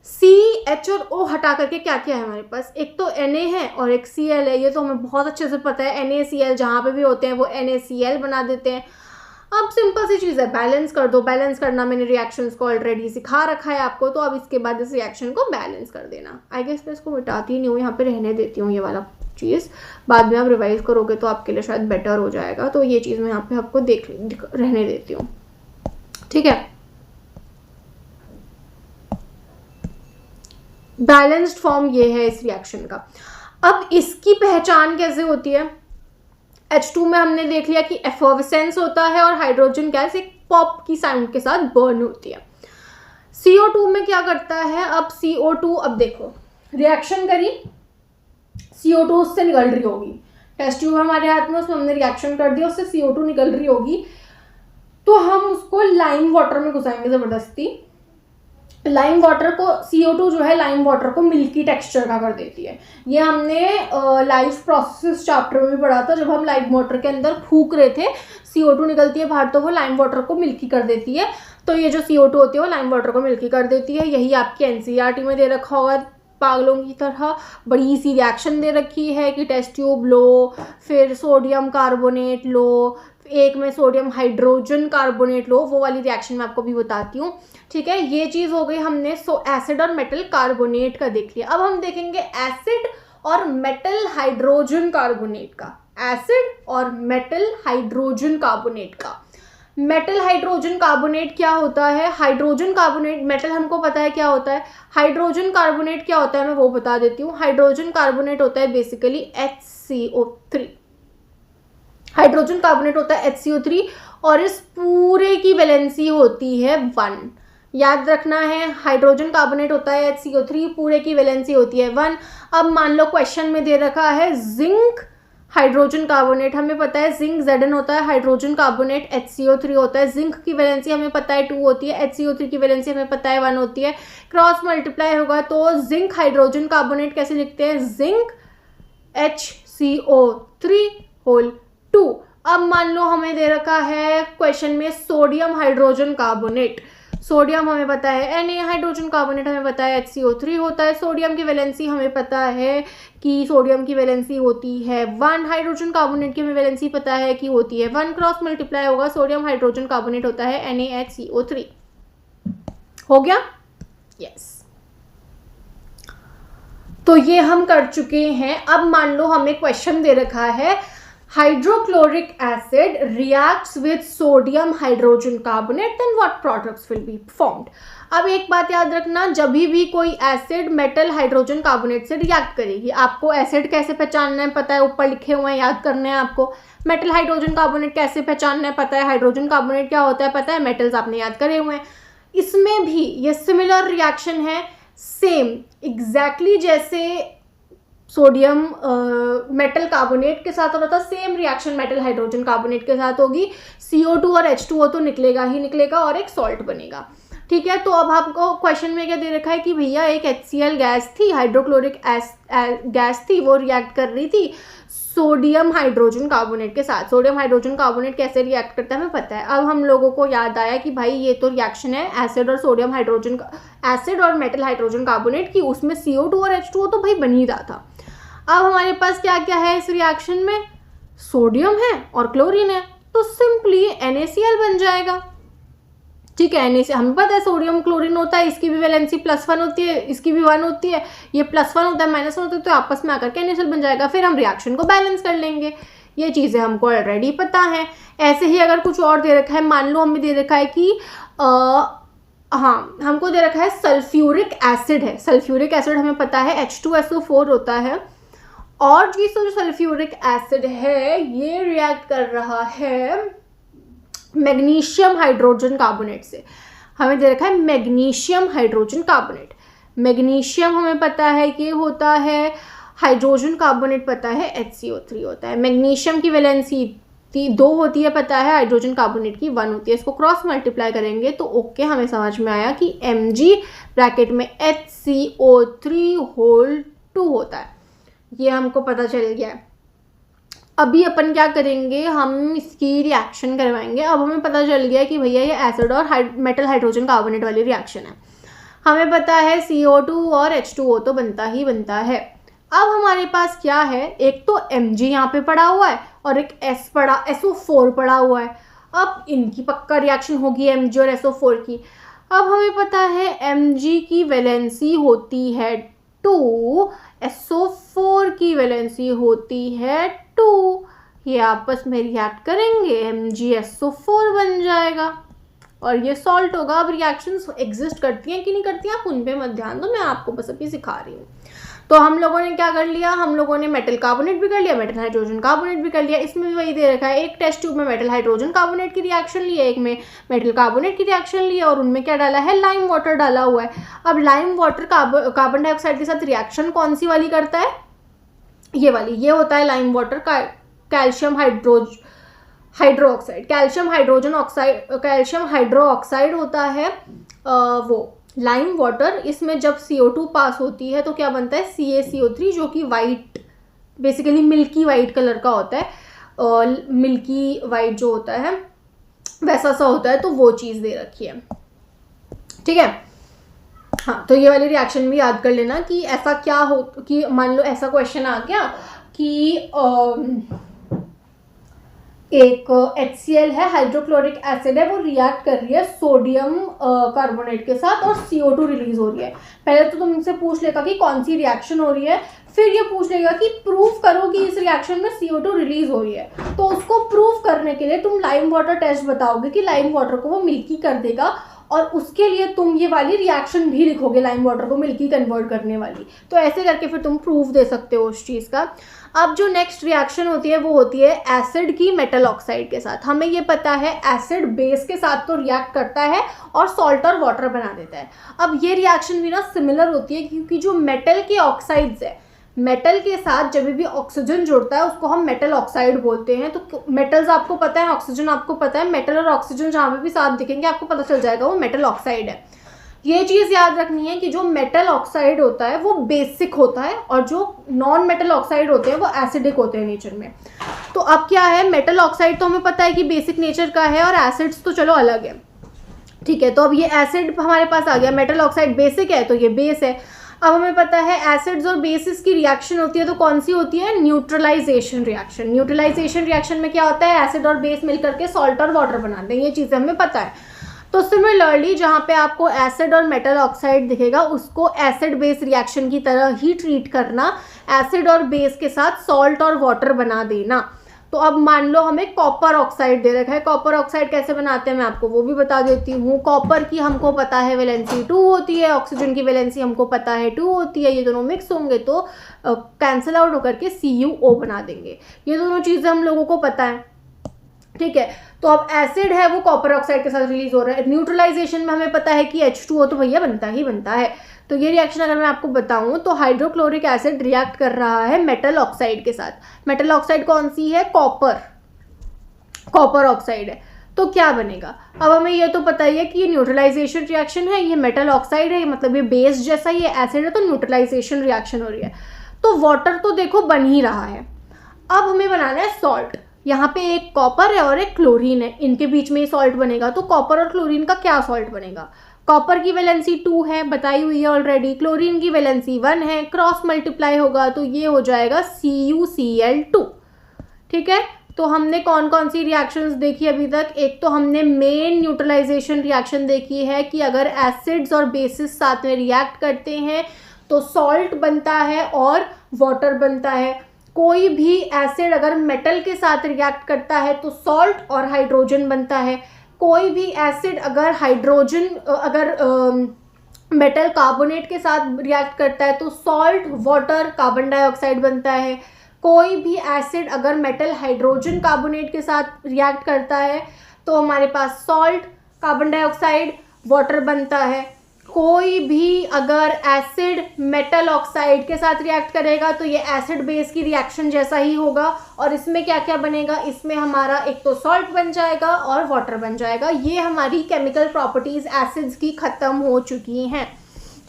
C, H और O हटा करके क्या क्या है हमारे पास, एक तो Na है और एक Cl है, ये तो हमें बहुत अच्छे से पता है। NaCl जहाँ पे भी होते हैं वो NaCl बना देते हैं। अब सिंपल सी चीज़ है, बैलेंस कर दो। बैलेंस करना मैंने रिएक्शंस को ऑलरेडी सिखा रखा है आपको, तो अब इसके बाद इस रिएक्शन को बैलेंस कर देना। आई गेस मैं इसको मिटाती नहीं हूँ, यहाँ पे रहने देती हूँ ये वाला चीज़, बाद में आप रिवाइज करोगे तो आपके लिए शायद बेटर हो जाएगा। तो ये चीज़ मैं यहाँ पे आपको रहने देती हूँ, ठीक है। बैलेंस्ड फॉर्म ये है इस रिएक्शन का। अब इसकी पहचान कैसे होती है? H2 में हमने देख लिया कि एफर्वेसेंस होता है और हाइड्रोजन गैस एक पॉप की साउंड के साथ बर्न होती है। CO2 में क्या करता है? अब CO2, अब देखो रिएक्शन करी, CO2 उससे निकल रही होगी, टेस्ट ट्यूब हमारे हाथ में, उसमें हमने रिएक्शन कर दिया, उससे CO2 निकल रही होगी, तो हम उसको लाइम वाटर में घुसाएंगे ज़बरदस्ती। लाइम वाटर को, CO2 जो है लाइम वाटर को मिल्की टेक्सचर का कर देती है। ये हमने लाइफ प्रोसेस चैप्टर में भी पढ़ा था, जब हम लाइम वाटर के अंदर फूक रहे थे, CO2 निकलती है बाहर, तो वो लाइम वाटर को मिल्की कर देती है। तो ये जो CO2 होती है वो लाइम वाटर को मिल्की कर देती है। यही आपकी NCERT में दे रखा होगा पागलों की तरह, बड़ी सी रिएक्शन दे रखी है कि टेस्ट ट्यूब लो, फिर सोडियम कार्बोनेट लो, एक में सोडियम हाइड्रोजन कार्बोनेट लो, वो वाली रिएक्शन मैं आपको भी बताती हूँ, ठीक है। ये चीज़ हो गई, हमने एसिड और मेटल कार्बोनेट का देख लिया। अब हम देखेंगे एसिड और मेटल हाइड्रोजन कार्बोनेट का। एसिड और मेटल हाइड्रोजन कार्बोनेट का। मेटल हाइड्रोजन कार्बोनेट क्या होता है? हाइड्रोजन कार्बोनेट, मेटल हमको पता है क्या होता है, हाइड्रोजन कार्बोनेट क्या होता है मैं वो बता देती हूँ। हाइड्रोजन कार्बोनेट होता है बेसिकली HCO3। हाइड्रोजन कार्बोनेट होता है HCO3 और इस पूरे की वैलेंसी होती है 1। याद रखना है, हाइड्रोजन कार्बोनेट होता है HCO3, पूरे की वैलेंसी होती है 1। अब मान लो क्वेश्चन में दे रखा है जिंक हाइड्रोजन कार्बोनेट, हमें पता है जिंक Zn होता है, हाइड्रोजन कार्बोनेट HCO3 होता है। जिंक की वैलेंसी हमें पता है 2 होती है, HCO3 की वैलेंसी हमें पता है 1 होती है। क्रॉस मल्टीप्लाई होगा तो जिंक हाइड्रोजन कार्बोनेट कैसे लिखते हैं? Zinc HCO3 whole 2। अब मान लो हमें दे रखा है क्वेश्चन में सोडियम हाइड्रोजन कार्बोनेट, सोडियम हमें पता है Na, हाइड्रोजन कार्बोनेट हमें पता है HCO3 होता है। सोडियम की वैलेंसी हमें पता है कि सोडियम की वैलेंसी होती है 1, हाइड्रोजन कार्बोनेट की हमें वैलेंसी पता है कि होती है 1। क्रॉस मल्टीप्लाई होगा, सोडियम हाइड्रोजन कार्बोनेट होता है NaHCO3। हो गया? यस। तो ये हम कर चुके हैं। अब मान लो हमें क्वेश्चन दे रखा है hydrochloric acid reacts with sodium hydrogen carbonate, then what products will be formed. अब एक बात याद रखना, जब भी कोई एसिड मेटल हाइड्रोजन कार्बोनेट से रिएक्ट करेगी, आपको एसिड कैसे पहचानना है पता है, ऊपर लिखे हुए हैं, याद करने हैं आपको। मेटल हाइड्रोजन कार्बोनेट कैसे पहचानना है पता है, हाइड्रोजन कार्बोनेट क्या होता है पता है, मेटल्स आपने याद करे हुए हैं। इसमें भी ये सिमिलर रिएक्शन है, सेम एग्जैक्टली जैसे सोडियम मेटल कार्बोनेट के साथ हो रहा था, same reaction metal hydrogen carbonate के साथ होगी। CO2 और H2O तो निकलेगा ही निकलेगा और एक सॉल्ट बनेगा, ठीक है। तो अब आपको क्वेश्चन में क्या दे रखा है कि भैया एक HCl गैस थी, हाइड्रोक्लोरिक गैस थी, वो रिएक्ट कर रही थी सोडियम हाइड्रोजन कार्बोनेट के साथ। सोडियम हाइड्रोजन कार्बोनेट कैसे रिएक्ट करता है हमें पता है। अब हम लोगों को याद आया कि भाई ये तो रिएक्शन है एसिड और सोडियम हाइड्रोजन, एसिड और मेटल हाइड्रोजन कार्बोनेट की, उसमें CO2 और H2O तो भाई बन ही रहा था। अब हमारे पास क्या क्या है इस रिएक्शन में? सोडियम है और क्लोरीन है, तो सिंपली NaCl बन जाएगा, ठीक है। NaCl हमें पता है सोडियम क्लोरीन होता है, इसकी भी वैलेंसी +1 होती है, इसकी भी 1 होती है, ये +1 होता है -1 होता है, तो आपस में आकर के NaCl बन जाएगा। फिर हम रिएक्शन को बैलेंस कर लेंगे। ये चीज़ें हमको ऑलरेडी पता है। ऐसे ही अगर कुछ और दे रखा है, मान लो हमें दे रखा है कि हाँ हमको दे रखा है सल्फ्यूरिक एसिड है। सल्फ्यूरिक एसिड हमें पता है H2SO4 होता है, और जो सल्फ्यूरिक एसिड है ये रिएक्ट कर रहा है मैग्नीशियम हाइड्रोजन कार्बोनेट से। हमें दे रखा है मैग्नीशियम हाइड्रोजन कार्बोनेट। मैग्नीशियम हमें पता है कि होता है, हाइड्रोजन कार्बोनेट पता है HCO3 होता है। मैग्नीशियम की वैलेंसी 2 होती है पता है, हाइड्रोजन कार्बोनेट की 1 होती है। इसको क्रॉस मल्टीप्लाई करेंगे तो ओके हमें समझ में आया कि Mg ब्रैकेट में HCO3 होल 2 होता है। ये हमको पता चल गया है। अभी अपन क्या करेंगे, हम इसकी रिएक्शन करवाएंगे। अब हमें पता चल गया कि भैया ये एसिड और मेटल हाइड्रोजन कार्बोनेट वाली रिएक्शन है। हमें पता है CO2 और H2O तो बनता ही बनता है। अब हमारे पास क्या है, एक तो Mg यहाँ पे पड़ा हुआ है और एक SO4 पड़ा हुआ है। अब इनकी पक्का रिएक्शन होगी Mg और SO4 की। अब हमें पता है Mg की वैलेंसी होती है 2, SO4 की वैलेंसी होती है 2, ये आपस में रिएक्ट करेंगे, MgSO4 बन जाएगा और ये सॉल्ट होगा। अब रिएक्शंस एग्जिस्ट करती हैं कि नहीं करती हैं आप उन पे मत ध्यान दो, मैं आपको बस अभी सिखा रही हूँ। तो हम लोगों ने क्या कर लिया, हम लोगों ने मेटल कार्बोनेट भी कर लिया, मेटल हाइड्रोजन कार्बोनेट भी कर लिया। इसमें भी वही दे रखा है, एक टेस्ट ट्यूब में मेटल हाइड्रोजन कार्बोनेट की रिएक्शन ली है, एक में मेटल कार्बोनेट की रिएक्शन ली है और उनमें क्या डाला है, लाइम वाटर डाला हुआ है। अब लाइम वाटर कार्बन डाइऑक्साइड के साथ रिएक्शन कौन सी वाली करता है, ये वाली, ये होता है लाइम वाटर का calcium hydro oxide, calcium hydro oxide होता है वो लाइम वाटर। इसमें जब CO2 पास होती है तो क्या बनता है, CaCO3, जो कि white, basically milky white colour का होता है, मिल्की वाइट जो होता है वैसा सा होता है, तो वो चीज़ दे रखी है, ठीक है। हाँ, तो ये वाली रिएक्शन भी याद कर लेना कि ऐसा क्या हो कि मान लो ऐसा क्वेश्चन आ गया कि एक HCl है, हाइड्रोक्लोरिक एसिड है, वो रिएक्ट कर रही है सोडियम कार्बोनेट के साथ और CO2 रिलीज हो रही है। पहले तो तुमसे पूछ लेगा कि कौन सी रिएक्शन हो रही है, फिर ये पूछ लेगा कि प्रूफ करो कि इस रिएक्शन में CO2 रिलीज हो रही है। तो उसको प्रूफ करने के लिए तुम लाइम वाटर टेस्ट बताओगे कि लाइम वाटर को वो मिल्की कर देगा और उसके लिए तुम ये वाली रिएक्शन भी लिखोगे, लाइम वाटर को मिल्की कन्वर्ट करने वाली। तो ऐसे करके फिर तुम प्रूफ दे सकते हो उस चीज़ का। अब जो नेक्स्ट रिएक्शन होती है वो होती है एसिड की मेटल ऑक्साइड के साथ। हमें ये पता है एसिड बेस के साथ तो रिएक्ट करता है और सॉल्ट और वाटर बना देता है। अब ये रिएक्शन भी ना सिमिलर होती है क्योंकि जो मेटल के ऑक्साइड्स है, मेटल के साथ जब भी ऑक्सीजन जुड़ता है उसको हम मेटल ऑक्साइड बोलते हैं। तो मेटल्स आपको पता है, ऑक्सीजन आपको पता है, मेटल और ऑक्सीजन जहाँ पे भी साथ दिखेंगे आपको पता चल जाएगा वो मेटल ऑक्साइड है। ये चीज़ याद रखनी है कि जो मेटल ऑक्साइड होता है वो बेसिक होता है और जो नॉन मेटल ऑक्साइड होते हैं वो एसिडिक होते हैं नेचर में। तो अब क्या है, मेटल ऑक्साइड तो हमें पता है कि बेसिक नेचर का है और एसिड्स तो चलो अलग है, ठीक है। तो अब ये एसिड हमारे पास आ गया, मेटल ऑक्साइड बेसिक है तो ये बेस है। अब हमें पता है एसिड्स और बेसिस की रिएक्शन होती है तो कौन सी होती है, न्यूट्रलाइजेशन रिएक्शन। न्यूट्रलाइजेशन रिएक्शन में क्या होता है, एसिड और बेस मिलकर के सॉल्ट और वाटर बनाते हैं, ये चीज़ें हमें पता है। तो सिमिलरली जहाँ पे आपको एसिड और मेटल ऑक्साइड दिखेगा उसको एसिड बेस रिएक्शन की तरह ही ट्रीट करना, एसिड और बेस के साथ सॉल्ट और वाटर बना देना। तो अब मान लो हमें कॉपर ऑक्साइड दे रखा है, कॉपर ऑक्साइड कैसे बनाते हैं मैं आपको वो भी बता देती हूँ। कॉपर की हमको पता है वैलेंसी 2 होती है, ऑक्सीजन की वैलेंसी हमको पता है 2 होती है, ये दोनों मिक्स होंगे तो कैंसिल आउट होकर के CuO बना देंगे। ये दोनों चीज़ें हम लोगों को पता है, ठीक है। तो अब एसिड है वो कॉपर ऑक्साइड के साथ रिलीज हो रहा है। न्यूट्रलाइजेशन में हमें पता है कि H2O तो भैया बनता ही बनता है। तो ये रिएक्शन अगर मैं आपको बताऊं तो हाइड्रोक्लोरिक एसिड रिएक्ट कर रहा है मेटल ऑक्साइड के साथ। मेटल ऑक्साइड कौन सी है, कॉपर ऑक्साइड है। तो क्या बनेगा, अब हमें ये तो पता ही है कि ये न्यूट्रलाइजेशन रिएक्शन है, ये मेटल ऑक्साइड है, मतलब ये बेस जैसा ये एसिड है तो न्यूट्रलाइजेशन रिएक्शन हो रही है। तो वाटर तो देखो बन ही रहा है। अब हमें बनाना है सॉल्ट। यहाँ पे एक कॉपर है और एक क्लोरीन है, इनके बीच में ही सॉल्ट बनेगा। तो कॉपर और क्लोरीन का क्या सॉल्ट बनेगा, कॉपर की वैलेंसी 2 है, बताई हुई है ऑलरेडी, क्लोरीन की वैलेंसी 1 है, क्रॉस मल्टीप्लाई होगा तो ये हो जाएगा CuCl2, ठीक है। तो हमने कौन कौन सी रिएक्शंस देखी अभी तक, एक तो हमने मेन न्यूट्रलाइजेशन रिएक्शन देखी है कि अगर एसिड्स और बेसिस साथ में रिएक्ट करते हैं तो सॉल्ट बनता है और वाटर बनता है। कोई भी एसिड अगर मेटल के साथ रिएक्ट करता है तो सॉल्ट और हाइड्रोजन बनता है। कोई भी एसिड अगर मेटल कार्बोनेट के साथ रिएक्ट करता है तो सॉल्ट, वाटर, कार्बन डाइऑक्साइड बनता है। कोई भी एसिड अगर मेटल हाइड्रोजन कार्बोनेट के साथ रिएक्ट करता है तो हमारे पास सॉल्ट, कार्बन डाइऑक्साइड, वाटर बनता है। कोई भी अगर एसिड मेटल ऑक्साइड के साथ रिएक्ट करेगा तो ये एसिड बेस की रिएक्शन जैसा ही होगा और इसमें क्या क्या बनेगा, इसमें हमारा एक तो सॉल्ट बन जाएगा और वाटर बन जाएगा। ये हमारी केमिकल प्रॉपर्टीज एसिड्स की ख़त्म हो चुकी हैं,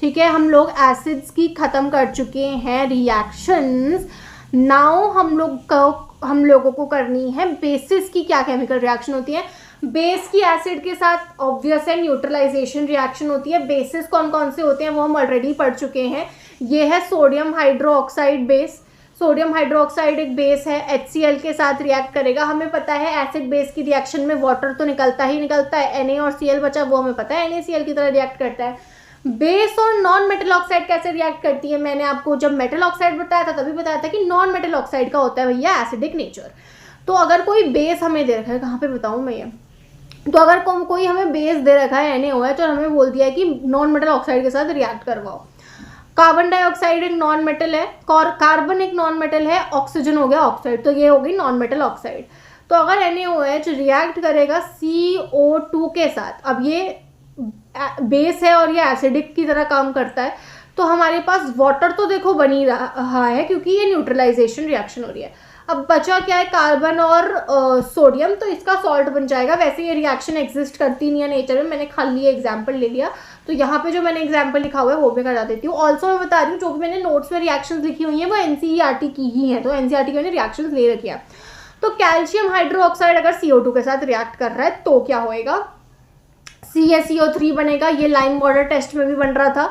ठीक है। हम लोग एसिड्स की ख़त्म कर चुके हैं रिएक्शंस। नाउ हम लोगों को करनी है बेसिस की क्या केमिकल रिएक्शन होती है। बेस की एसिड के साथ ऑब्वियस है न्यूट्रलाइजेशन रिएक्शन होती है। बेसिस कौन कौन से होते हैं वो हम ऑलरेडी पढ़ चुके हैं। ये है sodium hydro oxide base. Sodium hydroxide एक बेस है, HCl के साथ रिएक्ट करेगा। हमें पता है एसिड बेस की रिएक्शन में वाटर तो निकलता ही निकलता है, Na और Cl बचा वो हमें पता है NaCl की तरह रिएक्ट करता है। बेस और नॉन मेटल ऑक्साइड कैसे रिएक्ट करती है, मैंने आपको जब मेटल ऑक्साइड बताया था तभी बताया था कि नॉन मेटल ऑक्साइड का होता है भैया एसिडिक नेचर। तो अगर कोई बेस हमें दे रखा है, कहाँ पे बताऊँ मैं ये, तो अगर कोई हमें बेस दे रखा है NaOH और हमें बोल दिया है कि नॉन मेटल ऑक्साइड के साथ रिएक्ट करवाओ। कार्बन डाइऑक्साइड एक नॉन मेटल है, कार्बन एक नॉन मेटल है, ऑक्सीजन हो गया ऑक्साइड, तो ये हो गई नॉन मेटल ऑक्साइड। तो अगर NaOH रिएक्ट करेगा CO2 के साथ, अब ये बेस है और ये एसिडिक की तरह काम करता है, तो हमारे पास वाटर तो देखो बन ही रहा है क्योंकि ये न्यूट्रलाइजेशन रिएक्शन हो रही है। अब बचा क्या है, कार्बन और सोडियम, तो इसका सॉल्ट बन जाएगा। वैसे ये रिएक्शन एग्जिस्ट करती नहीं है नेचर में, मैंने खाली ये एग्जाम्पल ले लिया, तो यहाँ पे जो मैंने एग्जाम्पल लिखा हुआ है वो भी करा देती हूँ। ऑल्सो मैं बता रही हूँ जो भी मैंने नोट्स में रिएक्शंस लिखी हुई हैं वो NCERT की ही है, तो NCERT की मैंने रिएक्शंस ले रखी है। तो कैल्शियम हाइड्रोक्साइड अगर CO2 के साथ रिएक्ट कर रहा है तो क्या होएगा, CaCO3 बनेगा। ये लाइम वाटर टेस्ट में भी बन रहा था,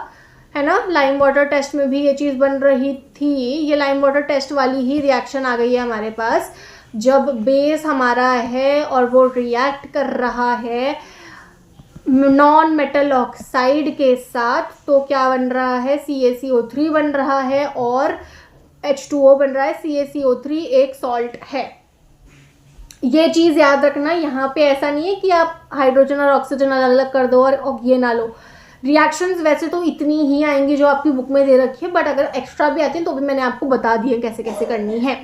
है ना, लाइम वाटर टेस्ट में भी ये चीज़ बन रही थी। ये लाइम वाटर टेस्ट वाली ही रिएक्शन आ गई है हमारे पास, जब बेस हमारा है और वो रिएक्ट कर रहा है नॉन मेटल ऑक्साइड के साथ, तो क्या बन रहा है, CaCO3 बन रहा है और H2O बन रहा है। CaCO3 एक सॉल्ट है, ये चीज़ याद रखना। यहाँ पे ऐसा नहीं है कि आप हाइड्रोजन और ऑक्सीजन अलग अलग कर दो और ये ना लो। रिएक्शंस वैसे तो इतनी ही आएंगी जो आपकी बुक में दे रखी है, बट अगर एक्स्ट्रा भी आती हैं तो भी मैंने आपको बता दिए कैसे कैसे करनी है।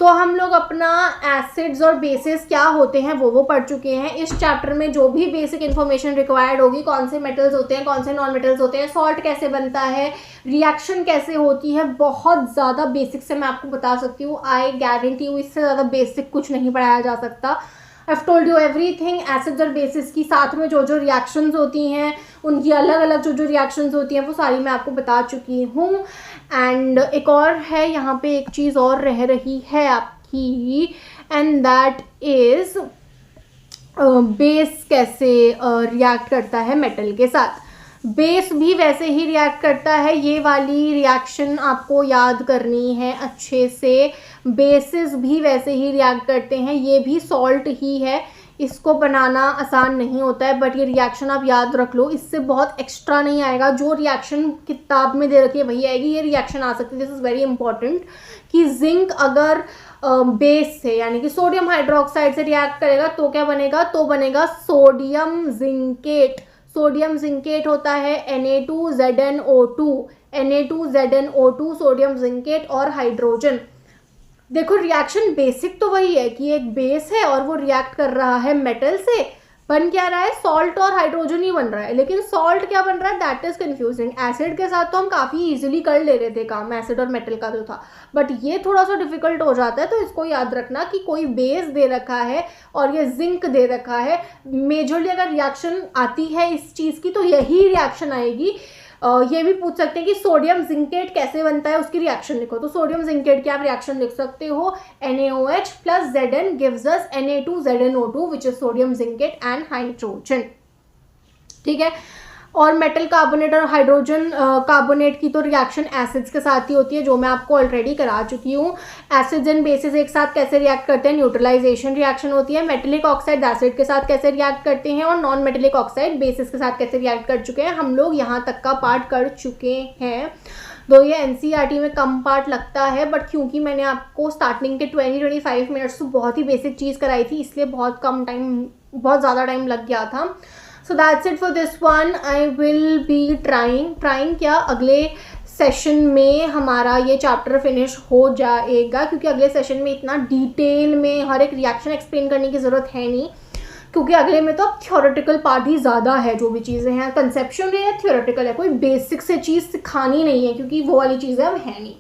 तो हम लोग अपना एसिड्स और बेसिस क्या होते हैं वो पढ़ चुके हैं। इस चैप्टर में जो भी बेसिक इन्फॉर्मेशन रिक्वायर्ड होगी, कौन से मेटल्स होते हैं, कौन से नॉन मेटल्स होते हैं, सॉल्ट कैसे बनता है, रिएक्शन कैसे होती है, बहुत ज़्यादा बेसिक से मैं आपको बता सकती हूँ। आई गारंटी यू इससे ज़्यादा बेसिक कुछ नहीं पढ़ाया जा सकता। I've told you everything। Acids और बेसिस की साथ में जो जो रिएक्शंस होती हैं, उनकी अलग अलग जो जो रिएक्शंस होती हैं वो सारी मैं आपको बता चुकी हूँ। एंड एक और है यहाँ पे, एक चीज़ और रह रही है आपकी, एंड दैट इज़ बेस कैसे रिएक्ट करता है मेटल के साथ। बेस भी वैसे ही रिएक्ट करता है, ये वाली रिएक्शन आपको याद करनी है अच्छे से। बेसिस भी वैसे ही रिएक्ट करते हैं, ये भी सॉल्ट ही है, इसको बनाना आसान नहीं होता है, बट ये रिएक्शन आप याद रख लो, इससे बहुत एक्स्ट्रा नहीं आएगा। जो रिएक्शन किताब में दे रखी है वही आएगी, ये रिएक्शन आ सकती है। दिस इज़ वेरी इंपॉर्टेंट कि जिंक अगर बेस से यानी कि सोडियम हाइड्रोक्साइड से रिएक्ट करेगा तो क्या बनेगा, तो बनेगा सोडियम जिंकेट। सोडियम जिंकेट होता है Na2ZnO2, Na2ZnO2 सोडियम जिंकेट और हाइड्रोजन। देखो रिएक्शन बेसिक तो वही है कि एक बेस है और वो रिएक्ट कर रहा है मेटल से, बन क्या रहा है, सॉल्ट और हाइड्रोजन ही बन रहा है। लेकिन सॉल्ट क्या बन रहा है, दैट इज कंफ्यूजिंग। एसिड के साथ तो हम काफ़ी इजीली कर ले रहे थे काम, एसिड और मेटल का जो था, बट ये थोड़ा सा डिफिकल्ट हो जाता है। तो इसको याद रखना कि कोई बेस दे रखा है और ये जिंक दे रखा है। मेजरली अगर रिएक्शन आती है इस चीज़ की तो यही रिएक्शन आएगी। ये भी पूछ सकते हैं कि सोडियम जिंकेट कैसे बनता है, उसकी रिएक्शन लिखो। तो सोडियम जिंकेट की आप रिएक्शन लिख सकते हो, NaOH plus Zn gives us Na2ZnO2 which is sodium zincate and hydrogen। ठीक है, और मेटल कार्बोनेट और हाइड्रोजन कार्बोनेट की तो रिएक्शन एसिड्स के साथ ही होती है, जो मैं आपको ऑलरेडी करा चुकी हूँ। एसिड्स एंड बेसिस एक साथ कैसे रिएक्ट करते हैं, न्यूट्रलाइजेशन रिएक्शन होती है। मेटेलिक ऑक्साइड एसिड के साथ कैसे रिएक्ट करते हैं, और नॉन मेटेलिक ऑक्साइड बेसिस के साथ कैसे रिएक्ट कर चुके हैं। हम लोग यहाँ तक का पार्ट कर चुके हैं। तो ये NCERT में कम पार्ट लगता है, बट क्योंकि मैंने आपको स्टार्टिंग के 20-25 मिनट्स तो बहुत ही बेसिक चीज़ कराई थी, इसलिए बहुत ज़्यादा टाइम लग गया था। So that's it for this one। I will be trying क्या, अगले सेशन में हमारा ये चैप्टर फिनिश हो जाएगा, क्योंकि अगले सेशन में इतना डिटेल में हर एक रिएक्शन एक्सप्लेन करने की ज़रूरत है नहीं, क्योंकि अगले में तो अब थ्योरेटिकल पार्ट ही ज़्यादा है। जो भी चीज़ें हैं कंसेप्शन है या थ्योरेटिकल है, कोई बेसिक से चीज़ सिखानी नहीं है, क्योंकि वो वाली चीज़ें अब है नहीं।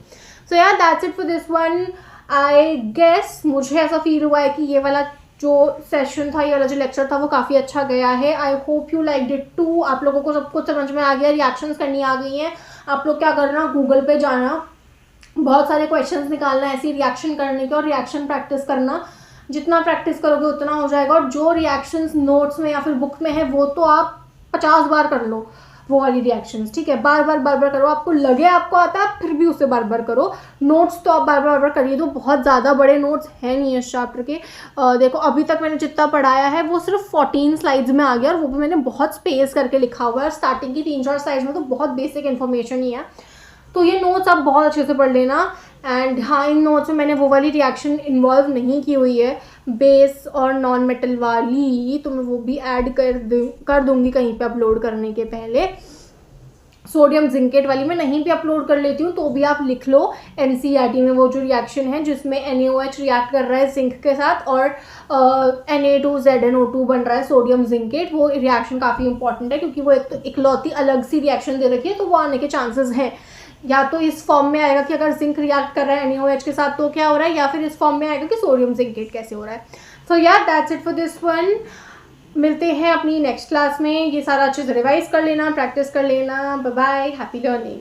सो यार that's it for this one. I guess मुझे ऐसा फील हुआ है कि ये वाला जो सेशन था, ये वाला जो लेक्चर था वो काफ़ी अच्छा गया है। I hope you like it too. आप लोगों को सब कुछ समझ में आ गया, रिएक्शंस करनी आ गई हैं। आप लोग क्या करना, गूगल पे जाना, बहुत सारे क्वेश्चंस निकालना ऐसी रिएक्शन करने के, और रिएक्शन प्रैक्टिस करना। जितना प्रैक्टिस करोगे उतना हो जाएगा। और जो रिएक्शंस नोट्स में या फिर बुक में है वो तो आप 50 बार कर लो, वो वाली रिएक्शंस, ठीक है। बार बार करो, आपको लगे आपको आता है फिर भी उसे बार बार करो। नोट्स तो आप बार बार करिए, तो बहुत ज़्यादा बड़े नोट्स हैं नहीं इस चैप्टर के। देखो अभी तक मैंने जितना पढ़ाया है वो सिर्फ 14 स्लाइड्स में आ गया, और वो भी मैंने बहुत स्पेस करके लिखा हुआ है। स्टार्टिंग की 3-4 स्लाइड्स में तो बहुत बेसिक इन्फॉर्मेशन ही है, तो ये नोट्स आप बहुत अच्छे से पढ़ लेना। एंड हाँ, इन नोट्स में मैंने वो वाली रिएक्शन इन्वॉल्व नहीं की हुई है बेस और नॉन मेटल वाली, तो मैं वो भी ऐड कर दूंगी कहीं पे अपलोड करने के पहले। सोडियम जिंकेट वाली मैं नहीं भी अपलोड कर लेती हूँ तो भी आप लिख लो एनसीईआरटी में वो जो रिएक्शन है जिसमें NaOH रिएक्ट कर रहा है जिंक के साथ और Na2ZnO2 बन रहा है सोडियम जिंकेट। वो रिएक्शन काफ़ी इंपॉर्टेंट है क्योंकि वो एक तो इकलौती अलग सी रिएक्शन दे रखी है, तो वो आने के चांसेस हैं। या तो इस फॉर्म में आएगा कि अगर जिंक रिएक्ट कर रहा है NaOH के साथ तो क्या हो रहा है, या फिर इस फॉर्म में आएगा कि सोडियम जिंकेट कैसे हो रहा है। सो या that's it for this one. मिलते हैं अपनी नेक्स्ट क्लास में। ये सारा अच्छे से रिवाइज कर लेना, प्रैक्टिस कर लेना। Bye bye, happy learning.